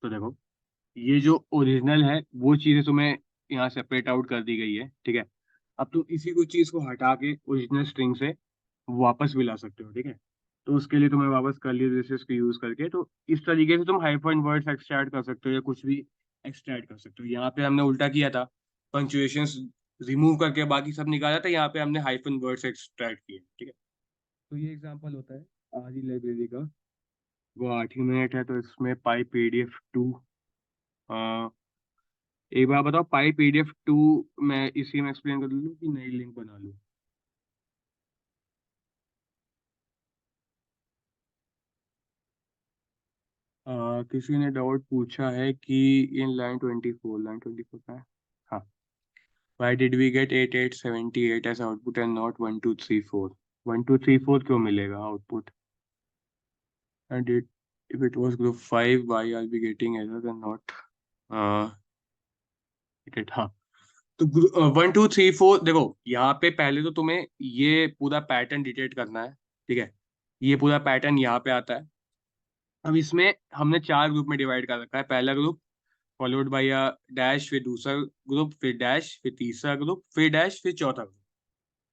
तो देखो, ये जो ओरिजिनल है वो चीजें तुम्हें यहाँ सेपरेट आउट कर दी गई है, ठीक है। अब तुम इसी को चीज को हटा के ओरिजिनल स्ट्रिंग से वापस भी ला सकते हो, ठीक है। तो उसके लिए तुम्हें वापस कर्ली ब्रेसेस को यूज करके, तो इस तरीके से तुम हाइफन वर्ड्स एक्सट्रैक्ट कर सकते हो या कुछ भी एक्सट्रैक्ट कर सकते हो। यहाँ पे हमने उल्टा किया था, पंक्चुएशंस रिमूव करके बाकी सब निकाला था, यहाँ पे हमने हाइफन वर्ड्स एक्सट्रैक्ट किए, ठीक है। तो ये एग्जांपल होता है आदि लाइब्रेरी का। वो 8 ही मिनट है, तो इसमें पाई PDF 2। एक बार बताओ, पाई PDF 2 मैं इसी में एक्सप्लेन कर लूँ कि नई लिंक बना लूँ? किसी ने डाउट पूछा है कि इन लाइन 24 का है। हाँ, why did we get 8878 as output and not 1234? 1234 क्यों मिलेगा आउटपुट? And it if it was group 5, why are we getting error and not it? हाँ, तो 1234 देखो, यहाँ पे पहले तो तुम्हें ये पूरा पैटर्न डिटेक्ट करना है, ठीक है। ये पूरा पैटर्न यहाँ पे आता है। अब इसमें हमने 4 ग्रुप में डिवाइड कर रखा है। पहला group followed by a dash, फिर दूसरा ग्रुप, फिर डैश, फिर तीसरा ग्रुप, फिर डैश, फिर चौथा ग्रुप,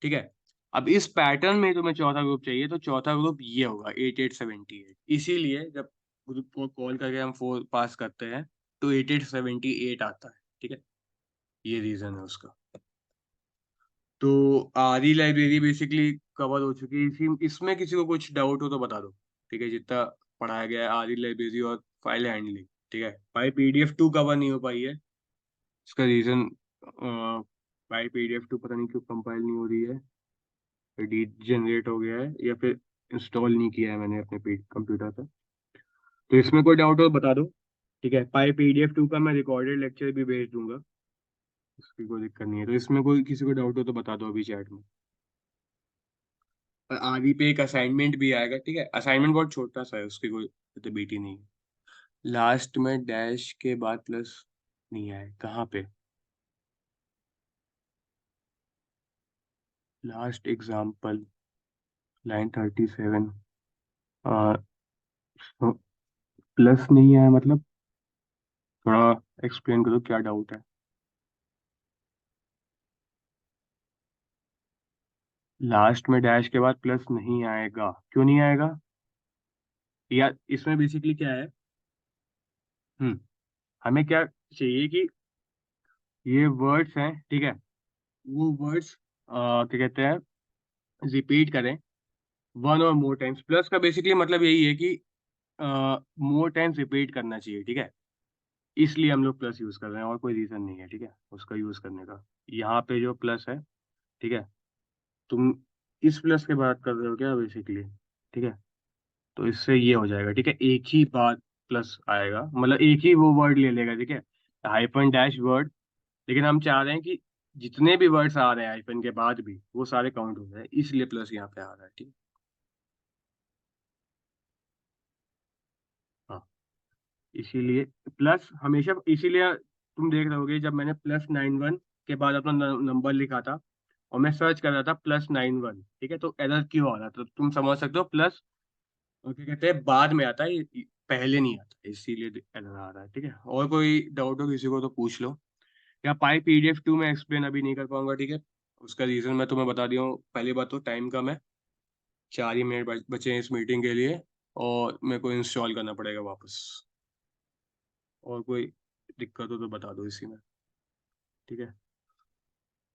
ठीक है। अब इस पैटर्न में तुम्हें चौथा ग्रुप चाहिए, तो चौथा ग्रुप ये होगा 8878। इसीलिए जब ग्रुप को कॉल करके हम 4 पास करते हैं तो 8878 आता है, ठीक है। ये रीजन है उसका। तो आधी लाइब्रेरी बेसिकली कवर हो चुकी है। इसी इसमें किसी को कुछ डाउट हो तो बता दो, ठीक है। जितना पढ़ाया गया है आधी लाइब्रेरी और फाइल हैंडलिंग, ठीक है। भाई PDF 2 कवर नहीं हो पाई है, इसका रीजन भाई PDF 2 पता नहीं क्यों कंपाइल नहीं हो रही है, डी जनरेट हो गया है या फिर इंस्टॉल नहीं किया है मैंने अपने कंप्यूटर पे। तो इसमें कोई डाउट हो तो बता दो, ठीक है। पाई PDF 2 का मैं रिकॉर्डेड लेक्चर भी भेज दूंगा, इसकी कोई दिक्कत नहीं है। तो इसमें कोई किसी को डाउट हो तो बता दो अभी चैट में। और आगे पे एक असाइनमेंट भी आएगा, ठीक है। असाइनमेंट बहुत छोटा सा है, उसकी कोई तो बीटी नहीं है। लास्ट में डैश के बाद प्लस नहीं आए, कहाँ पे? लास्ट एग्जाम्पल लाइन 37, प्लस नहीं आया मतलब? थोड़ा एक्सप्लेन करो क्या डाउट है। लास्ट में डैश के बाद प्लस नहीं आएगा, क्यों नहीं आएगा? या इसमें बेसिकली क्या है, हमें क्या चाहिए कि ये वर्ड्स हैं, ठीक है। वो वर्ड्स क्या कहते हैं, रिपीट करें वन और मोर टाइम्स। प्लस का बेसिकली मतलब यही है कि मोर टाइम्स रिपीट करना चाहिए, ठीक है। इसलिए हम लोग प्लस यूज कर रहे हैं, और कोई रीजन नहीं है, ठीक है, उसका यूज करने का। यहाँ पे जो प्लस है, ठीक है, तुम इस प्लस के बात कर रहे हो क्या बेसिकली? ठीक है, तो इससे ये हो जाएगा, ठीक है। एक ही बात प्लस आएगा, मतलब एक ही वो वर्ड ले लेगा, ठीक है, हाइफन डैश वर्ड। लेकिन हम चाह रहे हैं कि जितने भी वर्ड्स आ रहे हैं हाइफन के बाद भी वो सारे काउंट हो जाए, इसलिए प्लस यहाँ पे आ रहा है, ठीक है। हाँ, इसीलिए प्लस हमेशा, इसीलिए तुम देख रहे होगे जब मैंने +91 के बाद अपना नंबर लिखा था और मैं सर्च कर रहा था +91, ठीक है, तो एरर क्यों आ रहा था, तो तुम समझ सकते हो। प्लस और क्या कहते हैं बाद में आता है, ये पहले नहीं आता, इसीलिए एरर आ रहा है, ठीक है। और कोई डाउट हो किसी को तो पूछ लो। या पाई PDF 2 में एक्सप्लेन अभी नहीं कर पाऊंगा, ठीक है। उसका रीजन मैं तुम्हें बता दिया हूँ। पहली बात तो टाइम कम है, 4 ही मिनट बचे हैं इस मीटिंग के लिए, और मेरे को इंस्टॉल करना पड़ेगा वापस। और कोई दिक्कत हो तो बता दो इसी में, ठीक है।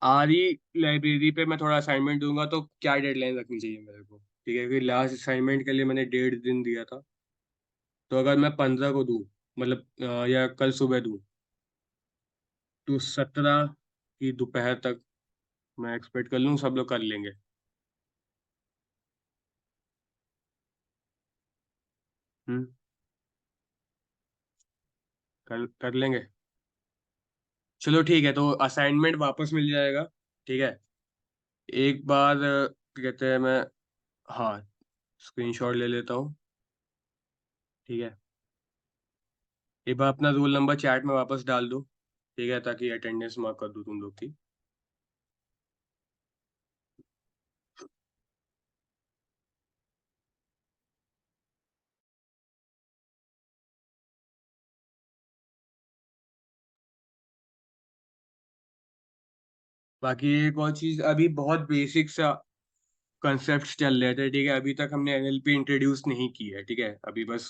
आरी लाइब्रेरी पे मैं थोड़ा असाइनमेंट दूंगा, तो क्या डेडलाइन रखनी चाहिए मेरे को, ठीक है, क्योंकि लास्ट असाइनमेंट के लिए मैंने 1.5 दिन दिया था। तो अगर मैं 15 को दूँ, मतलब या कल सुबह दूँ, तो 17 की दोपहर तक मैं एक्सपेक्ट कर लूँ सब लोग कर लेंगे। हम्म। कर लेंगे। चलो ठीक है, तो असाइनमेंट वापस मिल जाएगा। ठीक है। एक बार क्या कहते हैं, मैं, हाँ, स्क्रीनशॉट ले लेता हूँ। ठीक है। एक बार अपना रोल नंबर चैट में वापस डाल दो। ठीक है, ताकि अटेंडेंस मार्क कर दूँ तुम लोग की। बाकी एक और चीज, अभी बहुत बेसिक सा कंसेप्ट चल रहे थे। ठीक है, अभी तक हमने एनएलपी इंट्रोड्यूस नहीं की है। ठीक है, अभी बस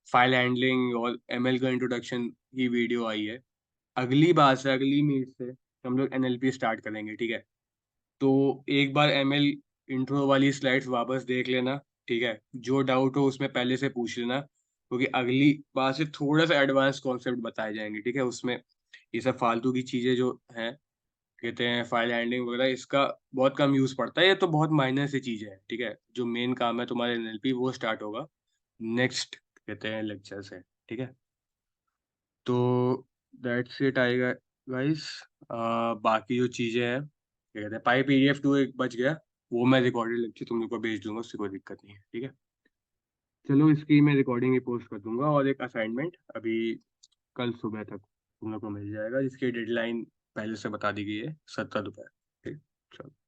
फाइल हैंडलिंग और एमएल का इंट्रोडक्शन की वीडियो आई है। अगली बार से, अगली मीट से हम लोग एनएलपी स्टार्ट करेंगे। ठीक है। तो एक बार एमएल इंट्रो वाली स्लाइड्स वापस देख लेना। ठीक है, जो डाउट हो उसमें पहले से पूछ लेना, क्योंकि अगली बार से थोड़ा सा एडवांस कॉन्सेप्ट बताए जाएंगे। ठीक है, उसमें ये सब फालतू की चीजें जो हैं, कहते हैं फाइल हैंडलिंग वगैरह, इसका बहुत कम यूज पड़ता है। ये तो बहुत माइनर सी चीजें हैं। ठीक है, जो मेन काम है तुम्हारे एनएलपी, वो स्टार्ट होगा नेक्स्ट, कहते हैं, लेक्चर से। ठीक है। तो दैट्स इट आएगा गाइस। बाकी जो चीजें हैं, क्या कहते हैं, पाई PDF 2 एक बच गया, वो मैं रिकॉर्डेड लेक्चर तुम लोग को भेज दूंगा, उससे कोई दिक्कत नहीं है। ठीक है। चलो, इसकी मैं रिकॉर्डिंग ही पोस्ट कर दूंगा, और एक असाइनमेंट अभी कल सुबह तक तुम लोग को मिल जाएगा, जिसकी डेडलाइन पहले से बता दी गई है, 17 दोपहर। ठीक। चलो।